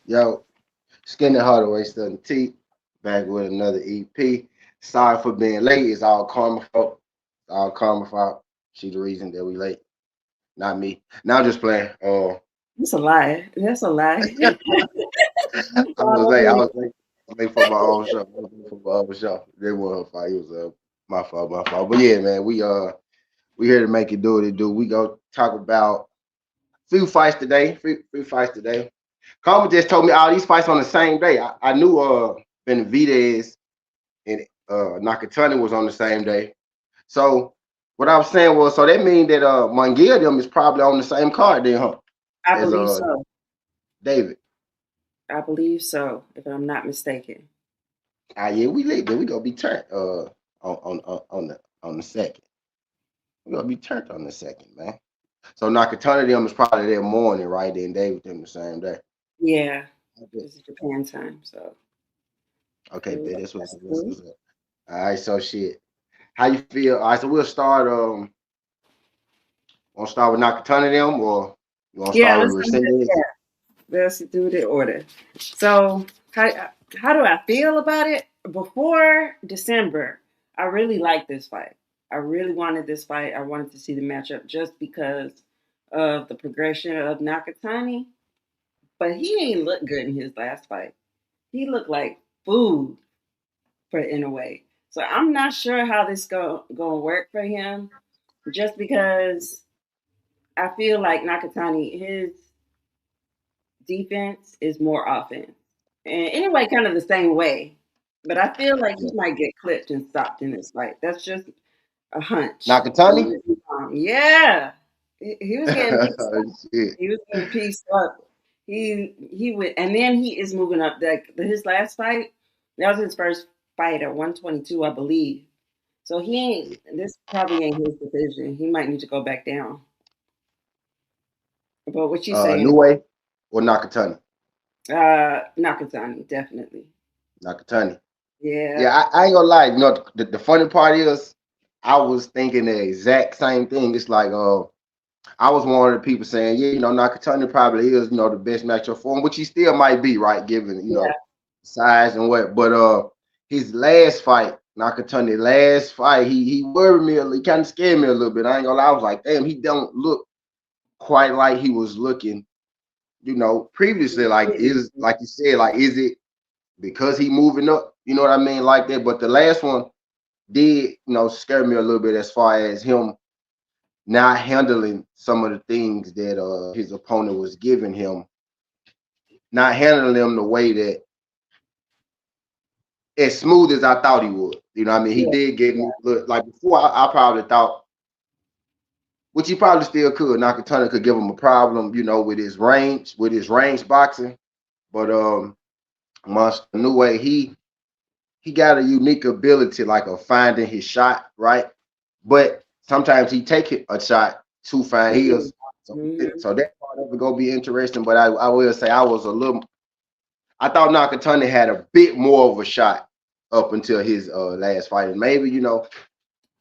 Yo, Skinny Hardaway Stunning T, back with another EP. Sorry for being late. It's all karma fault. It's all karma fault. She the reason that we late, not me. Now I'm just playing. That's a lie. That's a lie. I was late. I was late. I was late for my own show. I was late for my own show. It wasn't her fault. It was my fault. My fault. But yeah, man, we here to make it do what it do. We go talk about few fights today. Few fights today. Karma just told me all these fights on the same day. I knew Benavidez and Nakatani was on the same day. So what I was saying was, so that means that Munguia them is probably on the same card then, huh? I As believe so. David. I believe so, if I'm not mistaken. Ah yeah, we late, but we gonna be turned on the second. We gonna be turned on the second, man. So Nakatani them is probably that morning, right? Then David them the same day. Yeah, Okay, this is Japan time, so okay, bet that's cool. what's up. All right, so shit. How you feel? All right, so we'll start. Want to start with Nakatani them, or you want to Yeah, start with Resendez? let's do the order. So how do I feel about it? Before December, I really liked this fight. I really wanted this fight. I wanted to see the matchup just because of the progression of Nakatani. But he ain't look good in his last fight. He looked like food for Inoue. So I'm not sure how this gonna work for him, just because I feel like Nakatani, his defense is more offense. And anyway, kind of the same way. But I feel like he Yeah. might get clipped and stopped in this fight. That's just a hunch. I Nakatani? might be wrong. Yeah. He was getting pieced up. Shit. He was getting pieced up. He would, and then he is moving up. Like his last fight, that was his first fight at 122, I believe. So he ain't. This probably ain't his division. He might need to go back down. But what you saying? Inoue or Nakatani? Nakatani, definitely. Nakatani. Yeah. Yeah, I ain't gonna lie. You know, the funny part is, I was thinking the exact same thing. It's like, I was one of the people saying, yeah, Nakatani probably is, the best matchup for him, which he still might be, right, given, Yeah. size and what. But his last fight, Nakatani last fight, he worried me, he kind of scared me a little bit. I ain't gonna lie. I was like, damn, he don't look quite like he was looking, previously. Like, is like you said, like, is it because he moving up? You know what I mean, like that. But the last one did, scare me a little bit as far as him not handling some of the things that his opponent was giving him, not handling them the way that as smooth as I thought he would. You know what I mean? He Yeah. did get me look like before. I probably thought, which he probably still could. Nakatani could give him a problem, with his range boxing. But Monster New Way, he got a unique ability like of finding his shot, right? But sometimes he take a shot to find his. So, Mm-hmm. so that part of it gonna be interesting. But I will say I thought Nakatani had a bit more of a shot up until his last fight. And maybe, he fight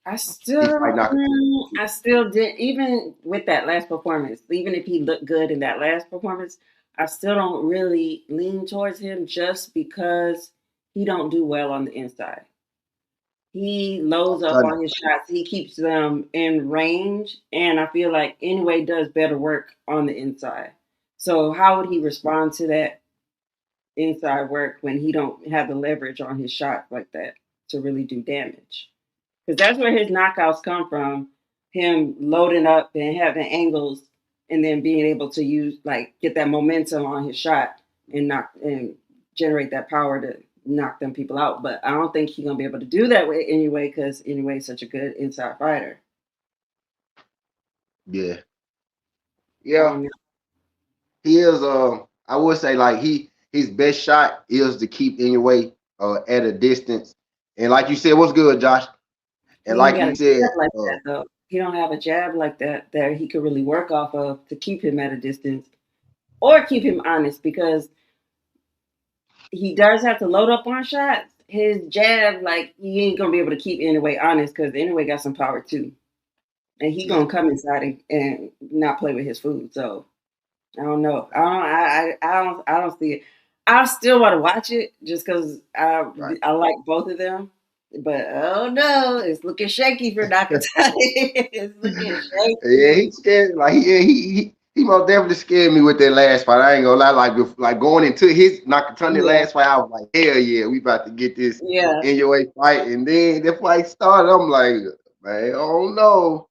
Nakatani. I still did, even with that last performance, even if he looked good in that last performance, I still don't really lean towards him just because he don't do well on the inside. He loads up Nakatani. on his shots. He keeps them in range, and I feel like anyway does better work on the inside. So how would he respond to that inside work when he don't have the leverage on his shot like that to really do damage? Because that's where his knockouts come from. Him loading up and having angles, and then being able to use like get that momentum on his shot and knock and generate that power to knock them people out. But I don't think he's gonna be able to do that way anyway, because anyway, he's such a good inside fighter. Yeah. I Yeah. don't know. He is I would say like his best shot is to keep anyway at a distance. And like you said, what's good, Josh? And He ain't like got you a said, jab like that though. He don't have a jab like that he could really work off of to keep him at a distance or keep him honest because he does have to load up on shots. His jab, like he ain't gonna be able to keep anyway honest because anyway got some power too, and he yeah, gonna come inside and not play with his food. So I don't know. I don't see it. I still want to watch it just because Right. I like both of them. But oh no, it's looking shaky for Nakatani. It's looking Yeah, shaky. he scared. Like he most definitely scared me with that last fight. I ain't gonna lie. Like going into his Nakatani Yeah, last fight, I was like, hell yeah, we about to get this yeah, Inoue fight. And then the fight started. I'm like, man, oh no,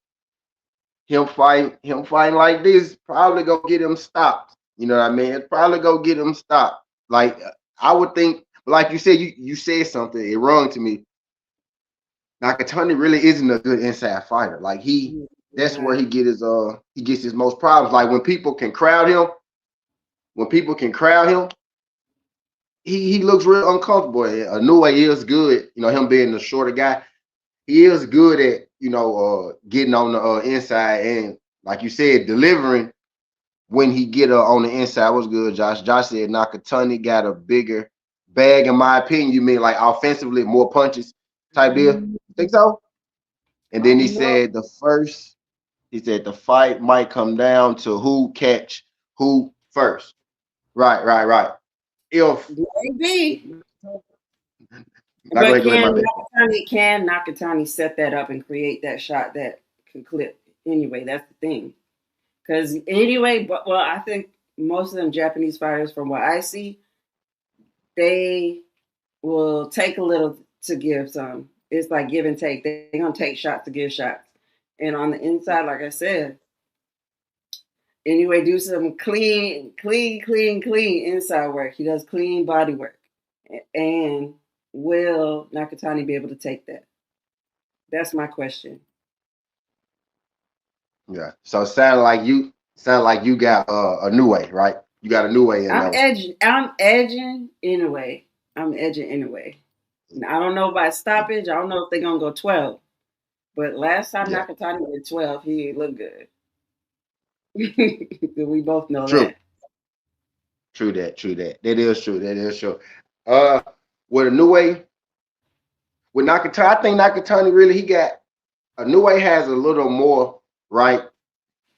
him fighting like this probably gonna get him stopped. You know what I mean? It's probably gonna get him stopped. Like I would think, like you said, you said something. It wrong to me. Nakatani really isn't a good inside fighter. Like yeah, that's where right. he gets his most problems. Like when people can crowd him, he looks real uncomfortable. Inoue is good, you know, him being the shorter guy, he is good at getting on the inside and like you said, delivering when he get on the inside. Was good, Josh. Josh said Nakatani got a bigger bag, in my opinion. You mean like offensively, more punches type deal? Mm, Think so? And I then he don't know. said he said the fight might come down to who catch who first. Right, right, right. If Maybe. I go But ahead, my bad. Can Nakatani set that up and create that shot that can clip anyway? That's the thing. Because anyway, but well, I think most of them Japanese fighters, from what I see, they will take a little to give some. It's like give and take. They're gonna take shots to give shots. And on the inside, like I said, anyway, do some clean inside work. He does clean body work. And will Nakatani be able to take that? That's my question. Yeah. So sound like you got a new way, right? You got a new way in I'm those. edging. I'm edging anyway. I'm edging anyway. I don't know about stoppage. I don't know if they're gonna go 12. But last time Yeah. Nakatani went 12, he looked good. We both know True. that. True that. True that. That is true. That is true. Uh with a new way, with Nakatani, I think Nakatani really he got a new way has a little more right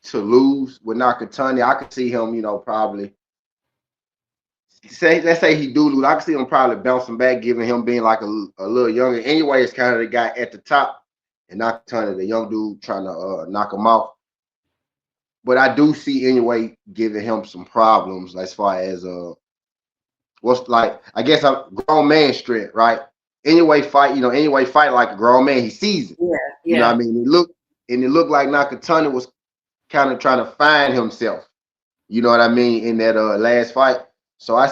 to lose with Nakatani. I could see him, probably say let's say he do lose. I could see him probably bouncing back, given him being like a little younger. Anyway, it's kind of the guy at the top, and Nakatani, the young dude, trying to knock him off. But I do see anyway giving him some problems as far as what's like I guess a grown man strength, right? Anyway fight like a grown man. He sees it. Yeah, You know what I yeah. mean? It looked like Nakatani was kind of trying to find himself. You know what I mean in that last fight. So I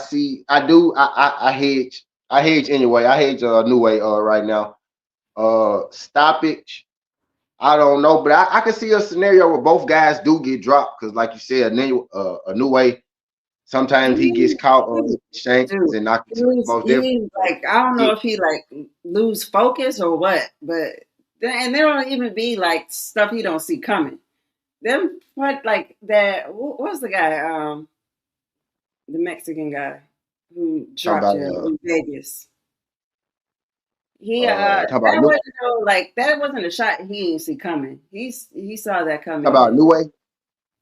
hedge anyway. I hedge new way right now. Stoppage. I don't know, but I can see a scenario where both guys do get dropped because, like you said, a new way. Sometimes he gets He, caught he- shanks dude, and Nakatani most definitely he like I don't know get. if he like lose focus or what, but and there don't even be like stuff he don't see coming. Them what like that? What's the guy? The Mexican guy who Talking dropped about him in Vegas. talking about new That wasn't a shot he didn't see coming. He saw that talking coming about and new way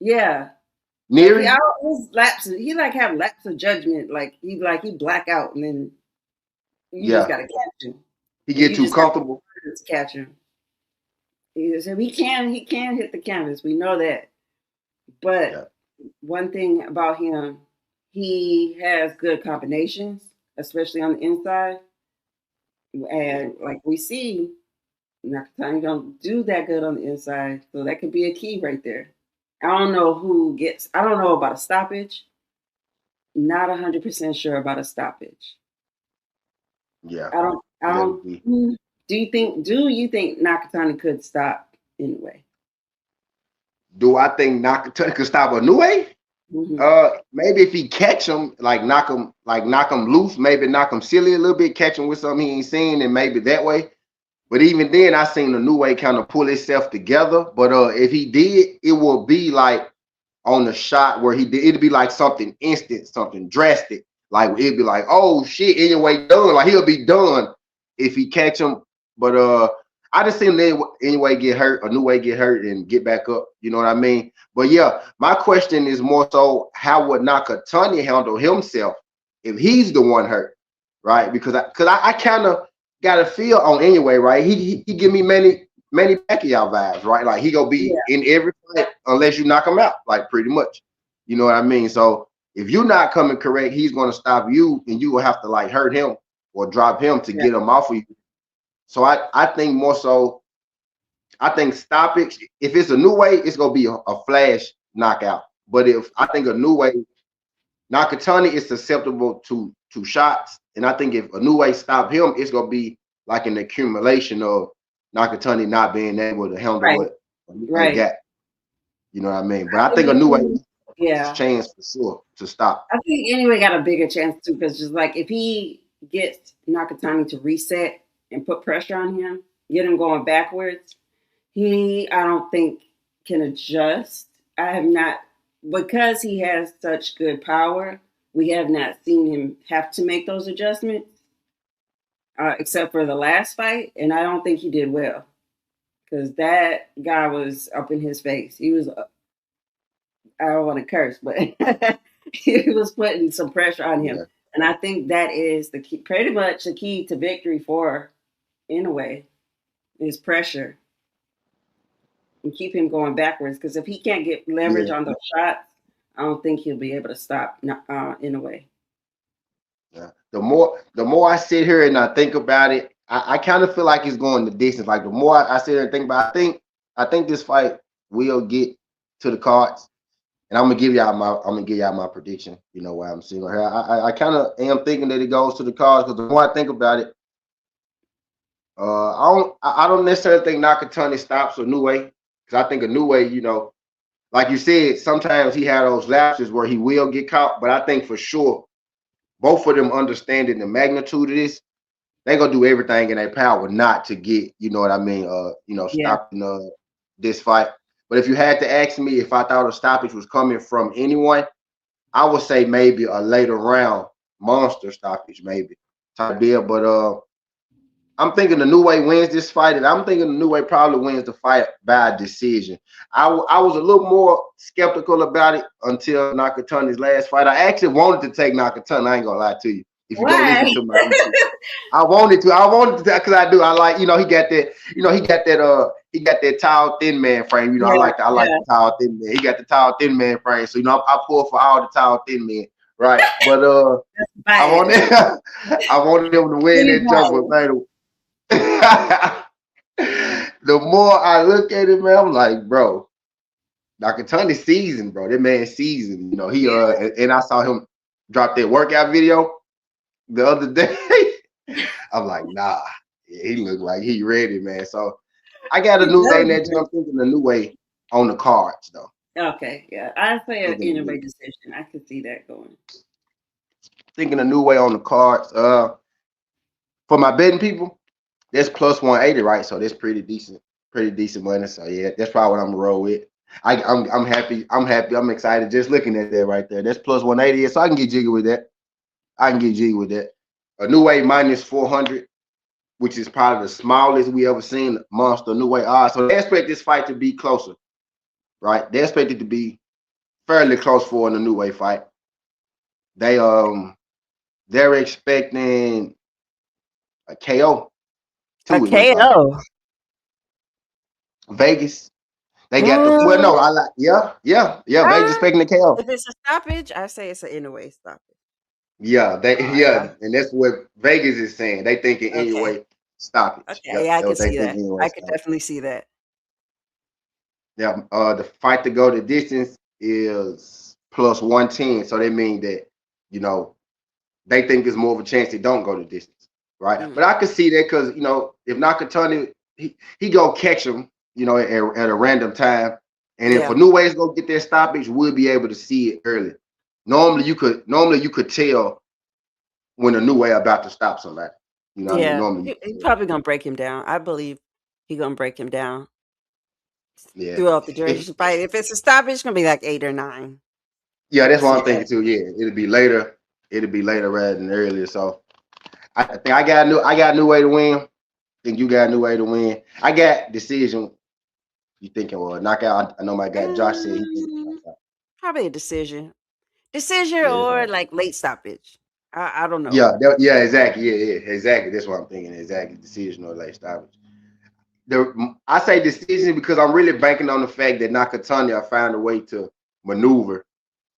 yeah. Like he Neary. always lapses. He like have lapse of judgment. Like he black out and then you just Yeah, gotta catch him. he And get you too just got comfortable. to catch him. He can hit the canvas. We know that. But Yeah, one thing about him, he has good combinations, especially on the inside. yeah, And like we see, Nakatani don't do that good on the inside. So that could be a key right there. I don't know about a stoppage. Not 100% sure about a stoppage. yeah. I That don't, would be. do you think Nakatani could stop anyway? Do I think Nakatani could stop a new way? Hmm. Maybe if he catch him, knock him loose, maybe knock him silly a little bit, catch him with something he ain't seen, and maybe that way. But even then, I seen the new way kind of pull itself together. But if he did, it will be like on the shot where he did. It'd be like something instant, something drastic. Like it'd be like, oh shit, anyway, done. Like he'll be done if he catch him. But I just seen him anyway get hurt, a new way get hurt and get back up. You know what I mean? But yeah, my question is more so how would Nakatani handle himself if he's the one hurt, right? Because I kind of got a feel on anyway, right? He give me many Pacquiao vibes, right? Like he gonna be in every fight unless you knock him out, like pretty much. You know what I mean? So if you're not coming correct, he's gonna stop you, and you will have to like hurt him or drop him to get him off of you. So I think more so, I think stoppage, if it's a new way, it's gonna be a flash knockout. But if I think a new way, Nakatani is susceptible to shots, and I think if a new way stop him, it's gonna be like an accumulation of Nakatani not being able to handle what they got. You know what I mean? But I think a new way has a chance for sure to stop. I think Inoue got a bigger chance too, because just like if he gets Nakatani to reset and put pressure on him, get him going backwards, I don't think can adjust. I have not, because he has such good power, we have not seen him have to make those adjustments, except for the last fight, and I don't think he did well, because that guy was up in his face. He was, I don't want to curse, but he was putting some pressure on him. And I think that is the key, pretty much the key to victory for Inoue, is pressure. And keep him going backwards, because if he can't get leverage on those shots, I don't think he'll be able to stop Inoue. Yeah. The more I sit here and I think about it, I kind of feel like it's going the distance. Like the more I sit here and think about it, I think this fight will get to the cards. And I'm gonna give y'all my prediction. You know why I'm sitting here. I kind of am thinking that it goes to the cards, because the more I think about it, I don't necessarily think Nakatani stops Inoue, because I think Inoue, you know, like you said, sometimes he had those lapses where he will get caught. But I think for sure, both of them understanding the magnitude of this, they gonna do everything in their power not to get, you know what I mean, stopping this fight. But if you had to ask me if I thought a stoppage was coming from anyone, I would say maybe a later round monster stoppage, maybe type deal. But I'm thinking Inoue wins this fight, and I'm thinking Inoue probably wins the fight by decision. I was a little more skeptical about it until Nakatani's last fight. I actually wanted to take Nakatani. I ain't gonna lie to you. If you go listen to my YouTube, I wanted to because I do. I like, he got that, he got that tall thin man frame. You know, I like the tall thin man. He got the tall thin man frame. So I pull for all the tall thin men, right? But I wanted them to win that jump, man. The more I look at it, man, I'm like, bro, Nakatani seasoned, bro. That man seasoned. You know, and I saw him drop that workout video the other day. I'm like, nah, he looked like he ready, man. So I got a new way in that jump, thinking a new way on the cards, though. Okay, yeah, I say an Inoue decision. I could see that going. Thinking a new way on the cards. For my betting people, that's plus 180, right? So that's pretty decent money. So yeah, that's probably what I'm gonna roll with. I'm happy. I'm excited just looking at that right there. That's plus 180, so I can get jiggy with that. A new way minus 400, which is probably the smallest we ever seen monster new way odds. So they expect this fight to be closer, right? They expect it to be fairly close for a new way fight. They're expecting a KO. A KO. Vegas. They got the Vegas expecting the KO. If it's a stoppage, I say it's an Inoue stoppage. Yeah, and that's what Vegas is saying. They thinking anyway stoppage. Okay, yeah, I can see that. I could definitely see that. Yeah, the fight to go the distance is plus 110. So they mean that, they think there's more of a chance they don't go the distance, right? Mm. But I could see that because, if Nakatani, he go catch him, at a random time. And if Inoue is going to get that stoppage, we'll be able to see it early. Normally you could tell when Inoue about to stop somebody. Normally he's probably going to break him down. I believe he's going to break him down. Yeah. Throughout the duration fight. If it's a stoppage, it's going to be like 8 or 9. Yeah, that's what I'm thinking too. Yeah, it'll be later rather than earlier. So I think I got a new way to win. Think you got Inoue to win? I got decision. You thinking, well, knockout? I know my guy Josh said he thinking knockout. Probably a decision. Decision Yeah, or like late stoppage. I don't know. yeah, exactly. Yeah, exactly. That's what I'm thinking. Exactly, decision or late stoppage. I say decision because I'm really banking on the fact that Nakatani I found a way to maneuver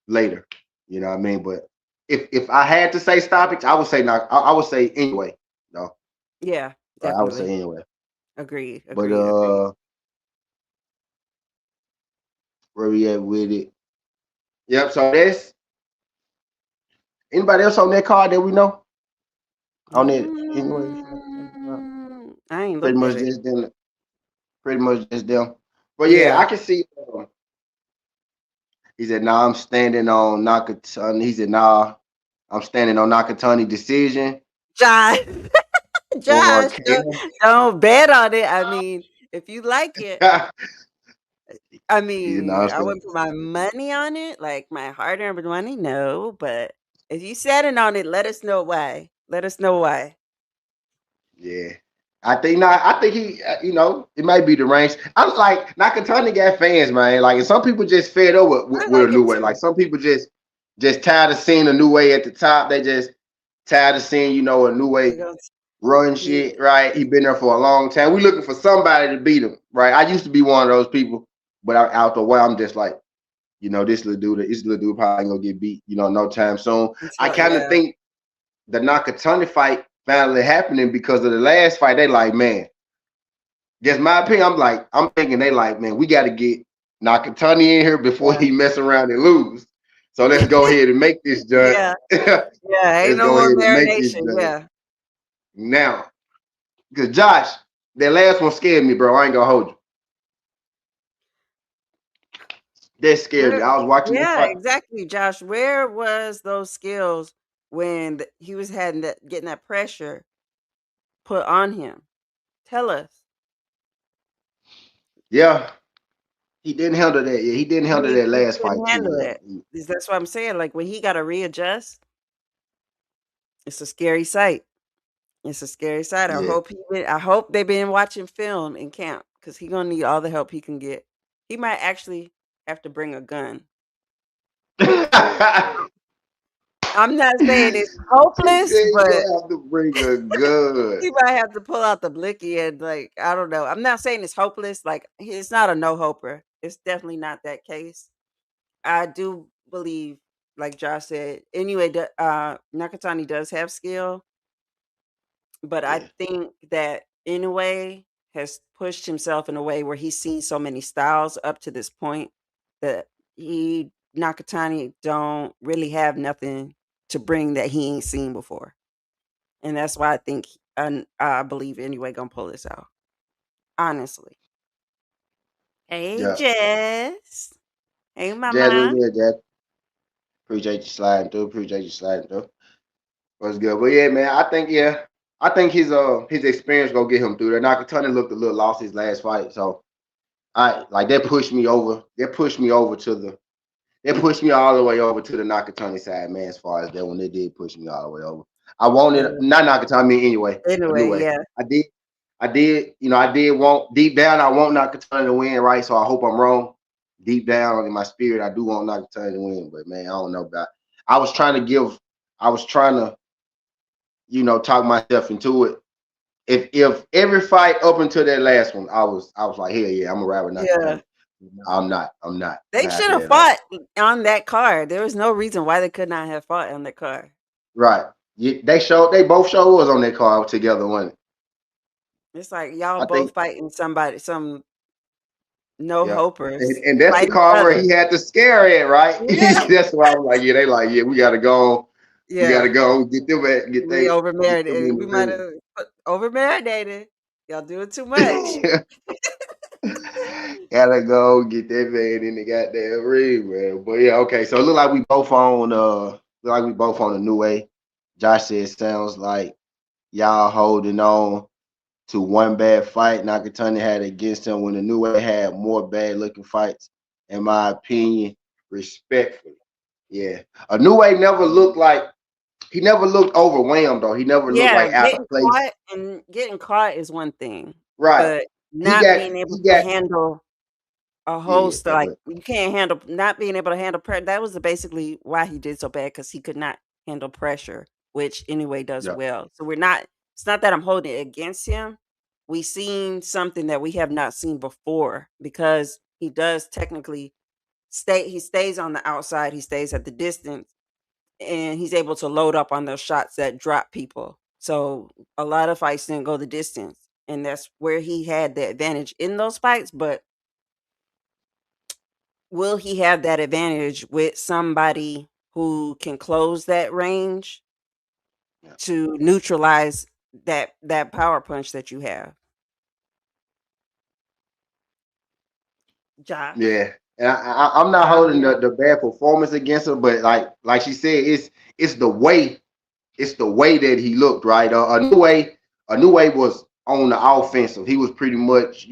later. You know what I mean? But if I had to say stoppage, I would say not. I would say anyway. No, Yeah, right, I would say definitely. anyway. Agree. But Agree. where we at with it? Yep. So that's anybody else on that card that we know on it anyway. I ain't Pretty looked much at it. just them. Pretty much just them. But yeah, Yeah. I can see. He said, "Nah, I'm standing on Nakatani." He said, "Nah, I'm standing on Nakatani decision." Josh, Or Josh, don't bet on it. I mean, if you like it, I you know what mean, I'm I saying? wouldn't put my money on it, like my hard-earned money, no. But if you setting on it, let us know why. Let us know why. Yeah. I think not. I think he, it might be the range. I'm like Nakatani got fans, man. Like, and some people just fed up I with a like new him way. Like, too. some people just tired of seeing a new way at the top. They just tired of seeing, a new They way gonna run see shit. Right? He been there for a long time. We looking for somebody to beat him. Right? I used to be one of those people, but out the way, I'm just like, this little dude probably ain't gonna get beat. No time soon. I until kind of think the Nakatani fight finally happening because of the last fight. They like, man. Just my opinion. I'm thinking they like, man, we got to get Nakatani in here before he mess around and lose. So let's go ahead and make this judge. yeah, ain't Let's no go more ahead and make this marination. judge Yeah, now. Because Josh, that last one scared me, bro. I ain't gonna hold you. That scared me. I was watching that yeah, fight. exactly, Josh. Where was those skills when he was getting that pressure put on him? Tell us. Yeah, he didn't handle that. Yeah, he didn't handle that He last fight couldn't too handle well. it. That's what I'm saying. Like when he got to readjust, it's a scary sight. It's a scary sight. Yeah. I hope they've been watching film in camp because he gonna need all the help he can get. He might actually have to bring a gun. I'm not saying it's He hopeless, said he but gonna have to bring a gun. he might have to pull out the blicky and like I don't know. I'm not saying it's hopeless. Like it's not a no hoper. It's definitely not that case. I do believe, like Josh said, anyway, Nakatani does have skill, but I Yeah. think that Inoue has pushed himself in a way where he's seen so many styles up to this point that Nakatani don't really have nothing to bring that he ain't seen before. And that's why I think I believe Inoue gonna pull this out. Honestly. Hey Yeah. Jess. Hey Jazz, what's mama. good, Jazz? Appreciate you sliding through. Appreciate you sliding through. What's good? But yeah, man, I think his experience gonna get him through there. Nakatani looked a little lost his last fight, so I like that pushed me over. That pushed me all the way over to the Nakatani side, man. As far as that one, they did push me all the way over. I wanted not Nakatani anyway, a new Anyway, way. yeah. I did want deep down. I want Nakatani to win, right? So I hope I'm wrong. Deep down in my spirit, I do want Nakatani to win, but man, I don't know about. I was trying to talk myself into it. If every fight up until that last one, I was like, hell yeah, I'm gonna ride with Yeah. Nakatani. I'm not. They Not should after have that last. fought on that card. There was no reason why they could not have fought on that card. Right. They both showed us on that card together, wasn't it? It's like y'all I both think, fighting some no yeah. hopers And that's the fight each card where other. he had to scare it, right? Yeah. That's why I was like, yeah, they like, yeah, we gotta go. We gotta Yeah. go get them We over get them in marinated. We might the have over marinated. Y'all doing too much. ring. Gotta go get that man in the goddamn ring, man. But yeah, okay. So it look like we both on a new way. Josh said sounds like y'all holding on to one bad fight Nakatani had against him when the new way had more bad looking fights, in my opinion, respectfully. Yeah. A new way never looked like he never looked overwhelmed though. He never looked Yeah, like out of place. getting caught is one thing, Right. but He not got being able he to got handle a yeah, host, that like, but you can't handle not being able to handle pressure. That was basically why he did so bad, because he could not handle pressure, which Inoue does yeah. well. So we're not it's not that I'm holding it against him. We seen something that we have not seen before, because he does technically he stays on the outside, he stays at the distance, and he's able to load up on those shots that drop people. So a lot of fights didn't go the distance, and that's where he had the advantage in those fights. But will he have that advantage with somebody who can close that range Yeah. to neutralize that power punch that you have? Ja, Yeah. And I'm not Ja holding will. the bad performance against him, but like she said, it's the way it's the way that he looked, right? A new way was on the offensive. He was pretty much,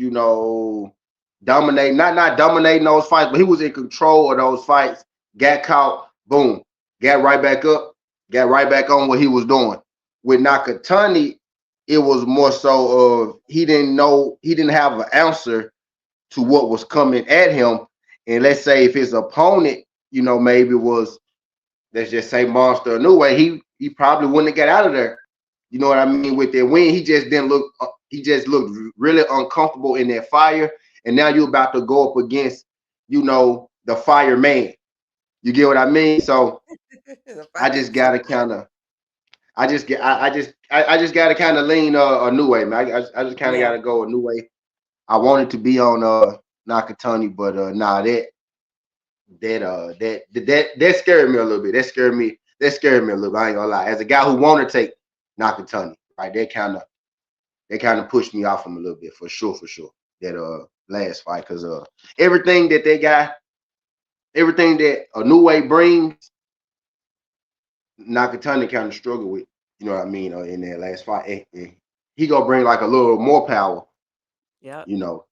dominating, not dominating those fights, but he was in control of those fights. Got caught, boom, got right back up, got right back on what he was doing. With Nakatani, it was more so of he didn't have an answer to what was coming at him. And let's say if his opponent, maybe was, let's just say Monster Inoue, he probably wouldn't have got out of there. You know what I mean? With that win, he just didn't look. He just looked really uncomfortable in that fire. And now you're about to go up against, the fireman. You get what I mean? So The I fire just gotta kind of, I just gotta kind of lean a new way, man. I just kind of Yeah. gotta go a new way. I wanted to be on Nakatani, but nah, that scared me a little bit. That scared me a little bit. I ain't gonna lie. As a guy who want to take Nakatani, right? That kind of pushed me off him a little bit for sure, for sure. That last fight, because everything that they got, everything that a new way brings, Nakatani kind of struggled with. You know what I mean? In that last fight, and he gonna bring like a little more power. Yep. You know,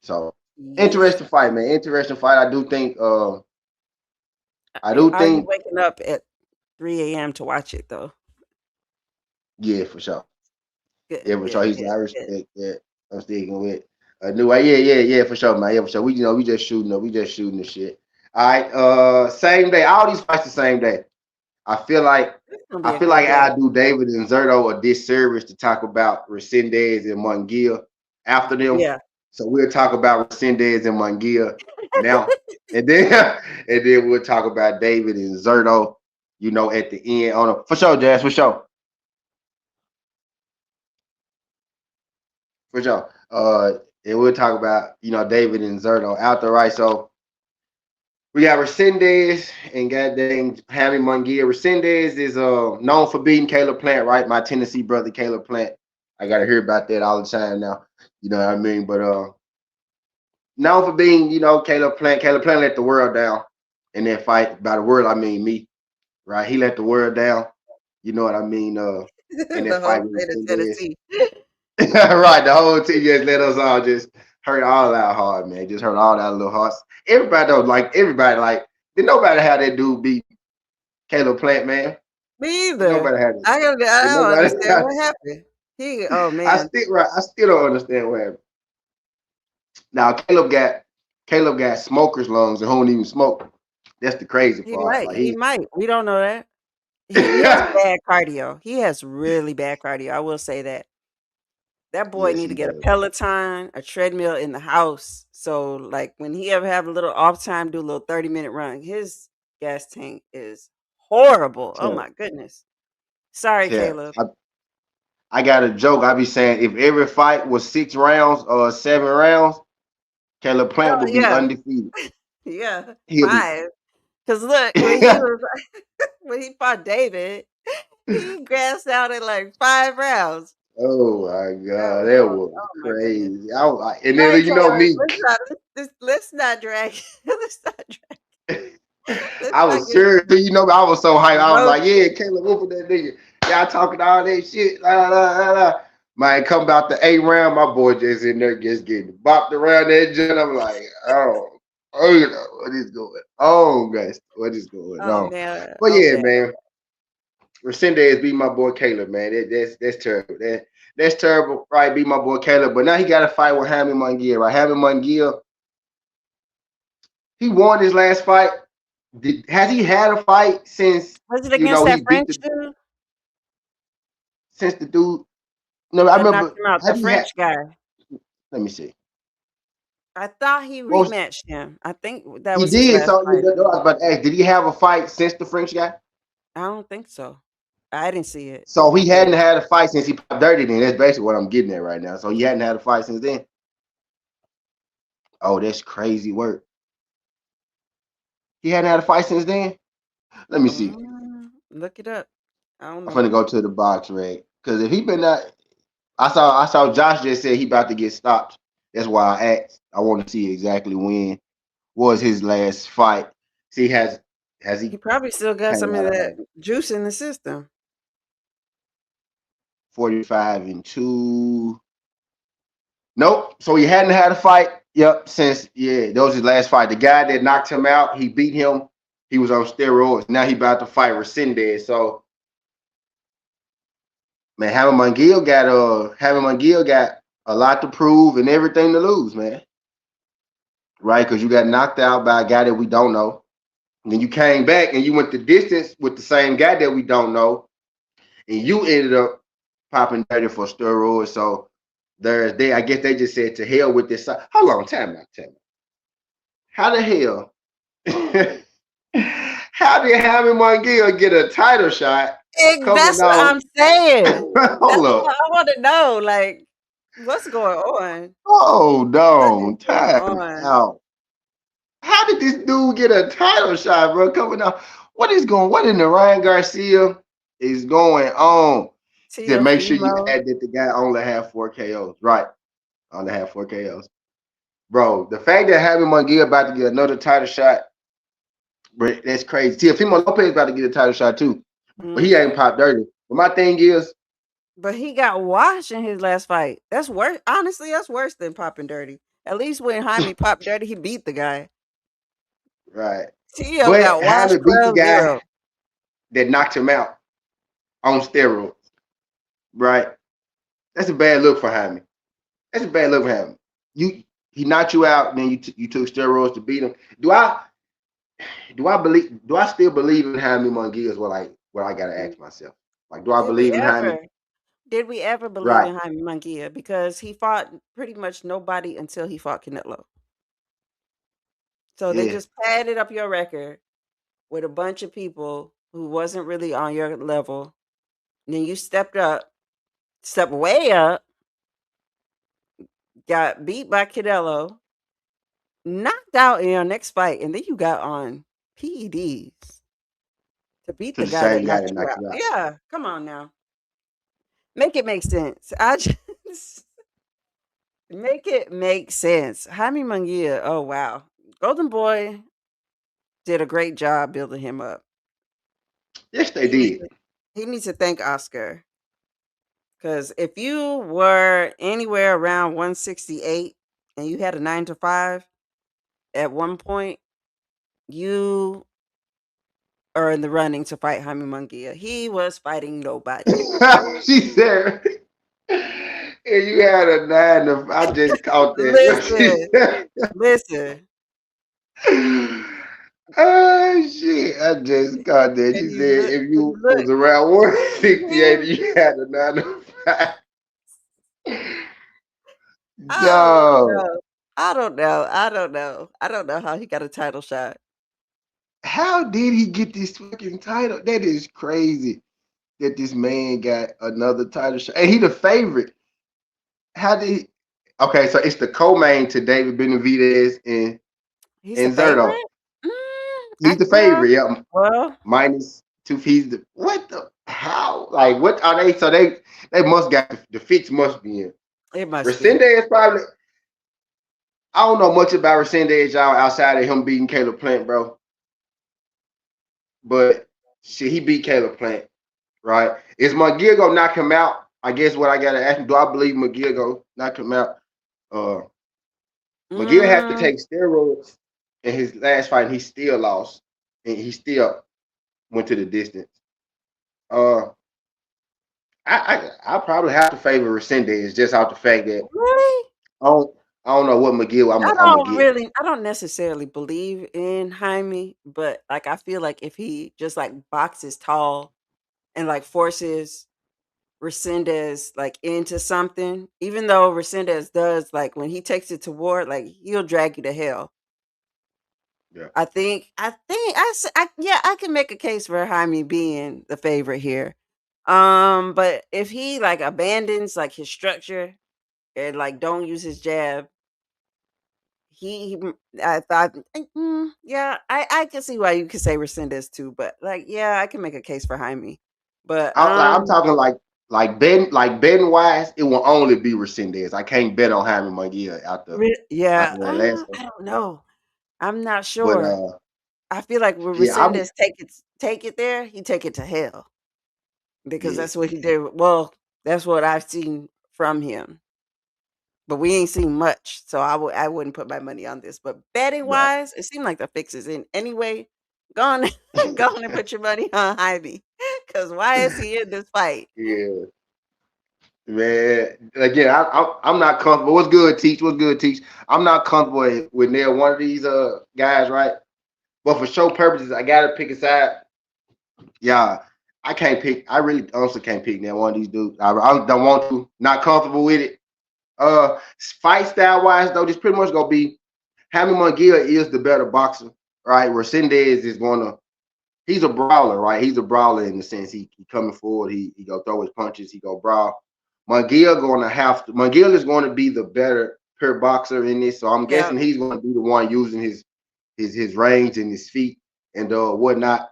so Yes. interesting fight, man. Interesting fight. I do think. I do Are you think. waking up at 3 a.m. to watch it though? Yeah, for sure. Good, Yeah, for sure. good, He's good, I good. respect that. I'm sticking with new way. Yeah, for sure, man. Yeah, for sure. We just shooting up. We just shooting the shit. All right. Same day. All these fights the same day. I feel like It's gonna be I a feel good like day. I do David and Zurdo a disservice to talk about Resendez and Munguia after them. Yeah. So we'll talk about Resendez and Munguia now, and then and then we'll talk about David and Zurdo. At the end on a for sure, Jazz, for sure. For sure. And we'll talk about, David and Zurdo out there, right? So we got Resendez and goddamn Hammy Munguia. Resendez is known for beating Caleb Plant, right? My Tennessee brother Caleb Plant. I gotta hear about that all the time now. You know what I mean? But known for being, Caleb Plant. Caleb Plant let the world down in that fight. By the world, I mean me, right? He let the world down. You know what I mean? In that The fight whole with state of Resendez. Tennessee. Right, the whole team just let us all just hurt all our hard, man. Just hurt all our little hearts. Everybody like did nobody have that dude beat Caleb Plant, man. Me Did either. nobody have it. I Did don't nobody understand have what happened. Oh I man, still right. I still don't understand what happened. Now Caleb got smoker's lungs and won't even smoke. That's the crazy he part. might. Like He he might. We don't know that. He has bad cardio. He has really bad cardio. I will say that. That boy Yes, need to he get a does. Peloton, a treadmill in the house. So like when he ever have a little off time, do a little 30-minute run. His gas tank is horrible. Oh Tell, my goodness. Sorry, tell. Caleb. I got a joke. I be saying if every fight was 6 rounds or 7 rounds, Caleb Plant Oh would be yeah, undefeated. yeah, He'll be 5. Cause look, when he was when he fought David, he grassed out in like 5 rounds. Oh my That God, was that so was oh my goodness. crazy. I was like, and All then right, you know Caleb, me, let's not drag let's not drag let's I not was get serious. I was so hyped. I was like, emotional. yeah, Caleb, whooping that nigga. Y'all talking all that shit. La, la, la, la. Man, come about the 8 round, my boy just in there just getting bopped around that joint. I'm like, what is going on, guys? What is going Oh on? man, But oh yeah, bad. man. Resendez beat my boy Caleb, man. That's terrible. That's terrible. Right, beat my boy Caleb. But now he got to fight with Jaime Munguia. Right, Jaime Munguia, he won his last fight. Has he had a fight since Was it against he that beat French dude the dude? No, I that knocked remember. him out? The Has he had? French guy. Let me see. I thought he What was rematched him. I think that he was his did? last So fight. I was about to ask, did he have a fight since the French guy? I don't think so. I didn't see it. So he But hadn't had a fight since he popped dirty. Then that's basically what I'm getting at right now. So he hadn't had a fight since then. Oh, that's crazy work. He hadn't had a fight since then. Let me see. look it up. I don't I'm know. gonna go to the box reg because if he been that, I saw Josh just said he about to get stopped. That's why I asked. I want to see exactly when was his last fight. See, has He he probably still got came some of out that of juice in the system. 45-2? Nope. So he hadn't had a fight. Yep. Since that was his last fight. The guy that knocked him out, he beat him. He was on steroids. Now he about to fight Resendez. So man, Hammer Munguia got a lot to prove and everything to lose, man. Right? Because you got knocked out by a guy that we don't know. And then you came back and you went the distance with the same guy that we don't know. And you ended up popping dirty for steroids. So I guess they just said to hell with this. Hold on, time out. How the hell? How did Hammer Munguia get a title shot coming That's what out? I'm saying. That's Hold what up. I want to know. Like, what's going on? Hold What is on. going Time on? out. How did this dude get a title shot, bro? Coming out. What in the Ryan Garcia is going on? To make sure you TFemo. add that the guy only have 4 KOs. Right. Only have 4 KOs. Bro, the fact that Jaime Munguia about to get another title shot, bro, that's crazy. Teofimo Lopez about to get a title shot too. But he ain't popped dirty. But my thing is, But he got washed in his last fight. That's worse. Honestly, that's worse than popping dirty. At least when Jaime popped dirty, he beat the guy. right. Tio But got washed Jaime beat the guy 12-0. that knocked him out on steroids. Right. That's a bad look for Jaime. That's a bad look for Jaime. He knocked you out, and then you took steroids to beat him. Do I still believe in Jaime Munguia is what I gotta ask myself. Like, do I Did we believe in Jaime? ever? Did we ever believe Right. in Jaime Munguia? Because he fought pretty much nobody until he fought Canelo. So they Yeah. just padded up your record with a bunch of people who wasn't really on your level. And then you stepped way up, got beat by Canelo, knocked out in your next fight, and then you got on PEDs to beat To the the guy that same guy that knocked you knocked out. you out. Yeah, come on now. Make it make sense. I just make it make sense. Jaime Munguia, oh wow. Golden Boy did a great job building him up. Yes, they He needs did. to, he needs to thank Oscar. Because if you were anywhere around 168 and you had a 9 to 5, at one point, you are in the running to fight Jaime Munguia. He was fighting nobody. She said, and you had a 9 to, I just caught that. What she Listen, said. listen. Oh shit! I just caught that. She And said if you look, was around 168, he, you had a 9 to 5. I don't Dog. know. I don't know. I don't know. I don't know how he got a title shot. How did he get this fucking title? That is crazy that this man got another title shot. And he the favorite. How did he? Okay, so it's the co-main to David Benavidez He's the and Zurdo. favorite? He's the favorite, yeah. Well, Minus 2. He's the what the how? Like what are they? So they must got the fits must be in. it must be. Resendez probably. I don't know much about Resendez, y'all, outside of him beating Caleb Plant, bro. But shit, he beat Caleb Plant, right? Is Munguia gonna knock him out? I guess what I gotta ask him, do I believe Munguia gonna knock him out? Munguia had to Mm, take steroids in his last fight, and he still lost. And he still went to the distance. Uh, I probably have to favor Resendez just out the fact that Really? I don't I don't know what McGill I'm gonna get. I don't necessarily believe in Jaime, but like I feel like if he just like boxes tall and like forces Resendez like into something, even though Resendez does like when he takes it to war, like he'll drag you to hell. Yeah. Yeah, I can make a case for Jaime being the favorite here. But if he like abandons like his structure and like don't use his jab, I thought, yeah, I can see why you could say Resendez too, but like, yeah, I can make a case for Jaime. But I'm talking like betting wise, it will only be Resendez. I can't bet on Jaime Munguia Yeah, after that last one. I don't know. I'm not But sure. I feel like when yeah, I'm Resendez take it there, he take it to hell because yeah, that's what he did. Well, that's what I've seen from him, but we ain't seen much, so I wouldn't put my money on this. But betting right. wise, it seemed like the fix is in anyway. Go on, go on and put your money on Jaime, because why is he in this fight? Yeah, man. Again, I'm not comfortable. What's good, Teach? What's good, Teach? I'm not comfortable with near one of these guys, right? But for show purposes, I gotta pick a side. Yeah, I can't pick. I really honestly can't pick now one of these dudes. I don't want to. Not comfortable with it. Fight style wise though, this pretty much gonna be Jaime Munguia is the better boxer, right? Resendez is gonna he's a brawler, right? He's a brawler in the sense he coming forward, he go throw his punches, he go brawl. Munguia is going to be the better pure boxer in this, so I'm Yeah, guessing he's going to be the one using his range and his feet and whatnot.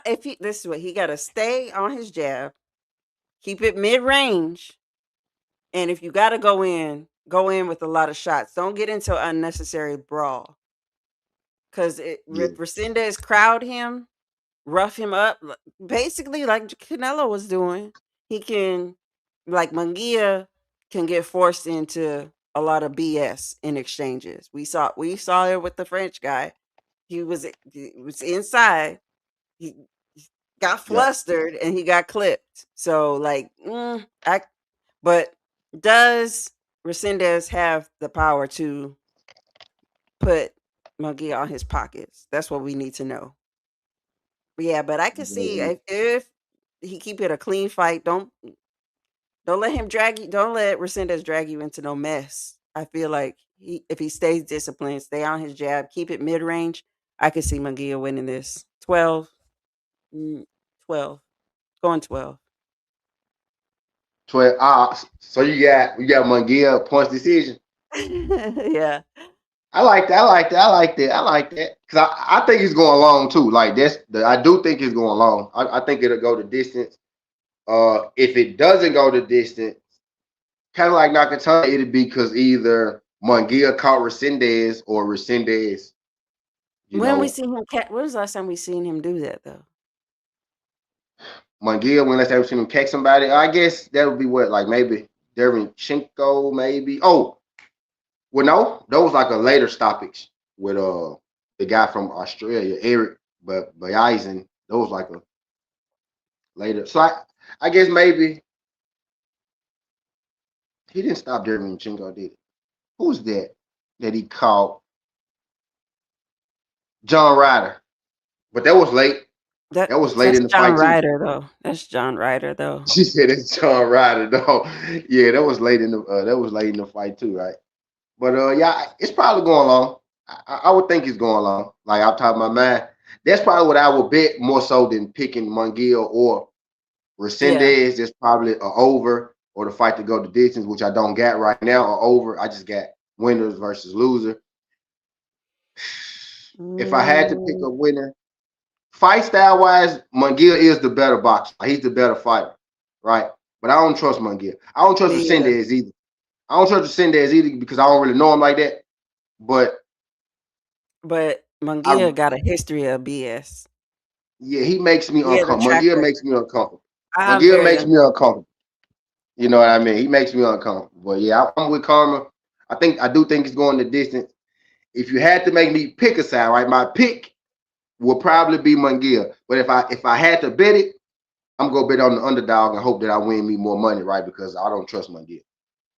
if he this is what he got to stay on his jab, keep it mid range, and if you got to go in with a lot of shots. Don't get into unnecessary brawl because Yeah, if Resendez crowd him, rough him up, basically like Canelo was doing. He can, like Munguia, can get forced into a lot of BS in exchanges. We saw it with the French guy. He was inside. He got yeah. flustered and he got clipped. So like, but does Resendez have the power to put Munguia on his pockets? That's what we need to know. Yeah, but I can see if he keep it a clean fight, don't let him drag you. Don't let Resendez drag you into no mess. I feel like if he stays disciplined, stay on his jab, keep it mid range, I could see Munguia winning this 12, mm, 12, going 12. 12. So you got Munguia points decision. Yeah, I like that. I like that. I like that. I like that because I think it's going long too. Like I do think it's going long. I think it'll go the distance. If it doesn't go the distance, kind of like Nakatani, it'd be because either Munguia caught Resendez or Resendez, you when we know, seen him, when was the last time we seen him do that though? Munguia, when let's say we seen him catch somebody, I guess that would be what, like maybe Dervin Chinko, maybe. Oh, well, no, that was like a later stoppage with the guy from Australia, Eric, but Eisen. That was like a later. So I guess maybe he didn't stop Dervin Chinko, did he? Who's that he caught? John Ryder. But that was late. That was late That's in the John fight too. Ryder though. That's John Ryder though. She said it's John Ryder, though. Yeah, that was late in the fight too, right? But yeah, it's probably going long. I would think it's going long. Like off the top of my mind, that's probably what I would bet more so than picking Munguia or Yeah. Resendez. That's probably a over or the fight to go the distance, which I don't got right now. Or over. I just got winners versus loser. If I had to pick Mm, a winner, fight style wise, Munguia is the better boxer. He's the better fighter, right? But I don't trust Munguia. I don't trust me either. Resendez either. I don't trust Resendez either because I don't really know him like that. But But I, Munguia got a history of BS. yeah, he makes me He has a uncomfortable. track Munguia makes record. me uncomfortable. I'm Munguia very makes me uncomfortable. You know what I mean? He makes me uncomfortable. But yeah, I'm with Karma. I do think it's going the distance. If you had to make me pick a side, right? My pick will probably be Munguia. But if I had to bet it, I'm gonna bet on the underdog and hope that I win me more money, right? Because I don't trust Munguia,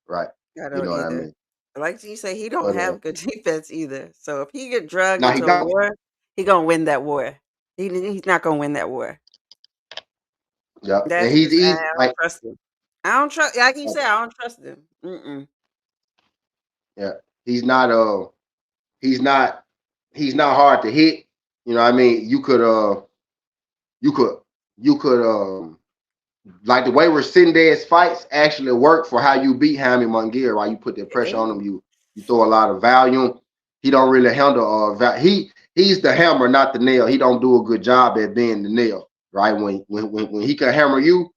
right? I You don't know what I either. mean? Like you say, he don't But have good defense either. So if he get drugged no, he into a don't. war, he gonna win that war. He's not gonna win that war. Yeah, and That's he's just I easy. don't Like, trust him. I don't trust. Like you said, I don't trust him. Mm-mm. yeah, he's not. He's not. He's not hard to hit. You know what I mean? You could. You could. You could. Like the way Resendez fights actually work for how you beat Jaime Munguia, right? You put that pressure on him, you throw a lot of volume. He don't really handle he's the hammer, not the nail. He don't do a good job at being the nail, right? When he can hammer you,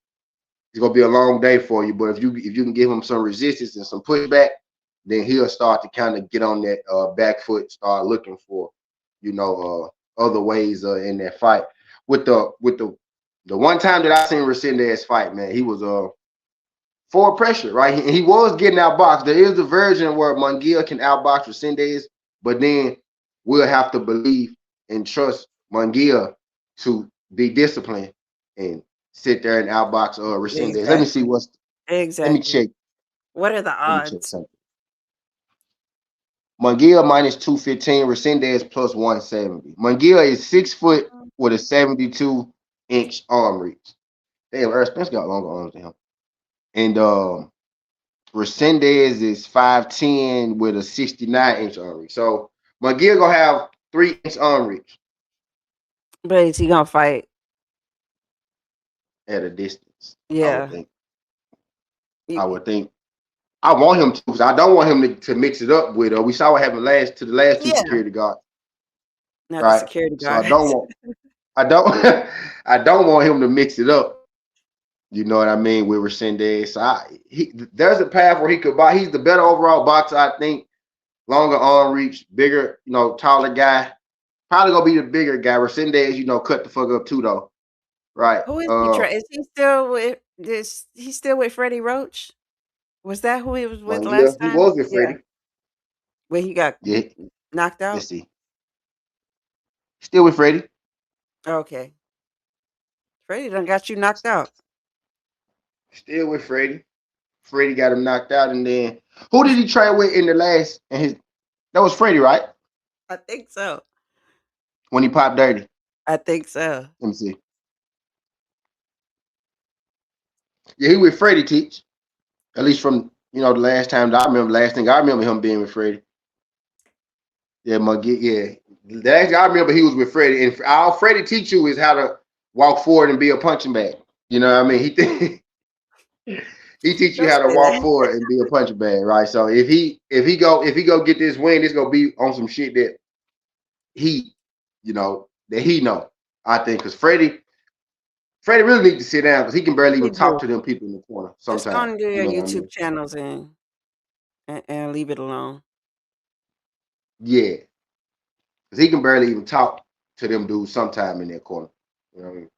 it's gonna be a long day for you. But if you can give him some resistance and some pushback, then he'll start to kind of get on that back foot, start looking for, other ways in that fight. With the one time that I seen Resendez fight, man, he was forward pressure, right? He was getting outboxed. There is a version where Munguia can outbox Resendez, but then we'll have to believe and trust Munguia to be disciplined and sit there and outbox Resendez. Let me see Exactly. let me Exactly. check. What are the Let me check odds? something. Munguia minus 215, Resendez plus 170. Munguia is 6 foot with a 72-inch arm reach. Damn, Earl Spence got longer arms than him. And Resendez is 5'10 with a 69-inch arm reach. So Munguia gonna have 3-inch arm reach But is he gonna fight? at a distance. I would Yeah. think. I You- would think. I want him to, because I don't want him to mix it up with. We saw what happened to the last two Yeah. security guards, Not the right? security So I guard. don't want. I don't. I don't want him to mix it up. You know what I mean with Resendez. So there's a path where he could buy. He's the better overall boxer, I think. Longer arm reach, bigger, taller guy. Probably gonna be the bigger guy. Resendez, cut the fuck up too, though. Right. Who is he? Is he still with this? He's still with Freddie Roach? Was that who he was with Munguia, last he time? was with Yeah. Freddie. When he got Yeah. knocked Let's out? see. Still with Freddie. Okay. Freddie done got you knocked out. Still with Freddie. Freddie got him knocked out, and then who did he train with in the last? That was Freddie, right? I think so. When he popped dirty. I think so. Let me see. Yeah, he with Freddie Teach. At least from the last time that I remember. Last thing I remember him being with Freddie. Yeah, yeah. The last thing I remember he was with Freddie, and all Freddie teach you is how to walk forward and be a punching bag. You know what I mean? He teach you Don't how to say walk that. forward and be a punching bag, right? So if he go get this win, it's gonna be on some shit that he know. I think because Freddie really needs to sit down because he can barely You even talk do. to them people in the corner Just go sometimes. and do You your know what I YouTube mean? channels and leave it alone. Yeah, because he can barely even talk to them dudes sometime in that corner. You know what I mean?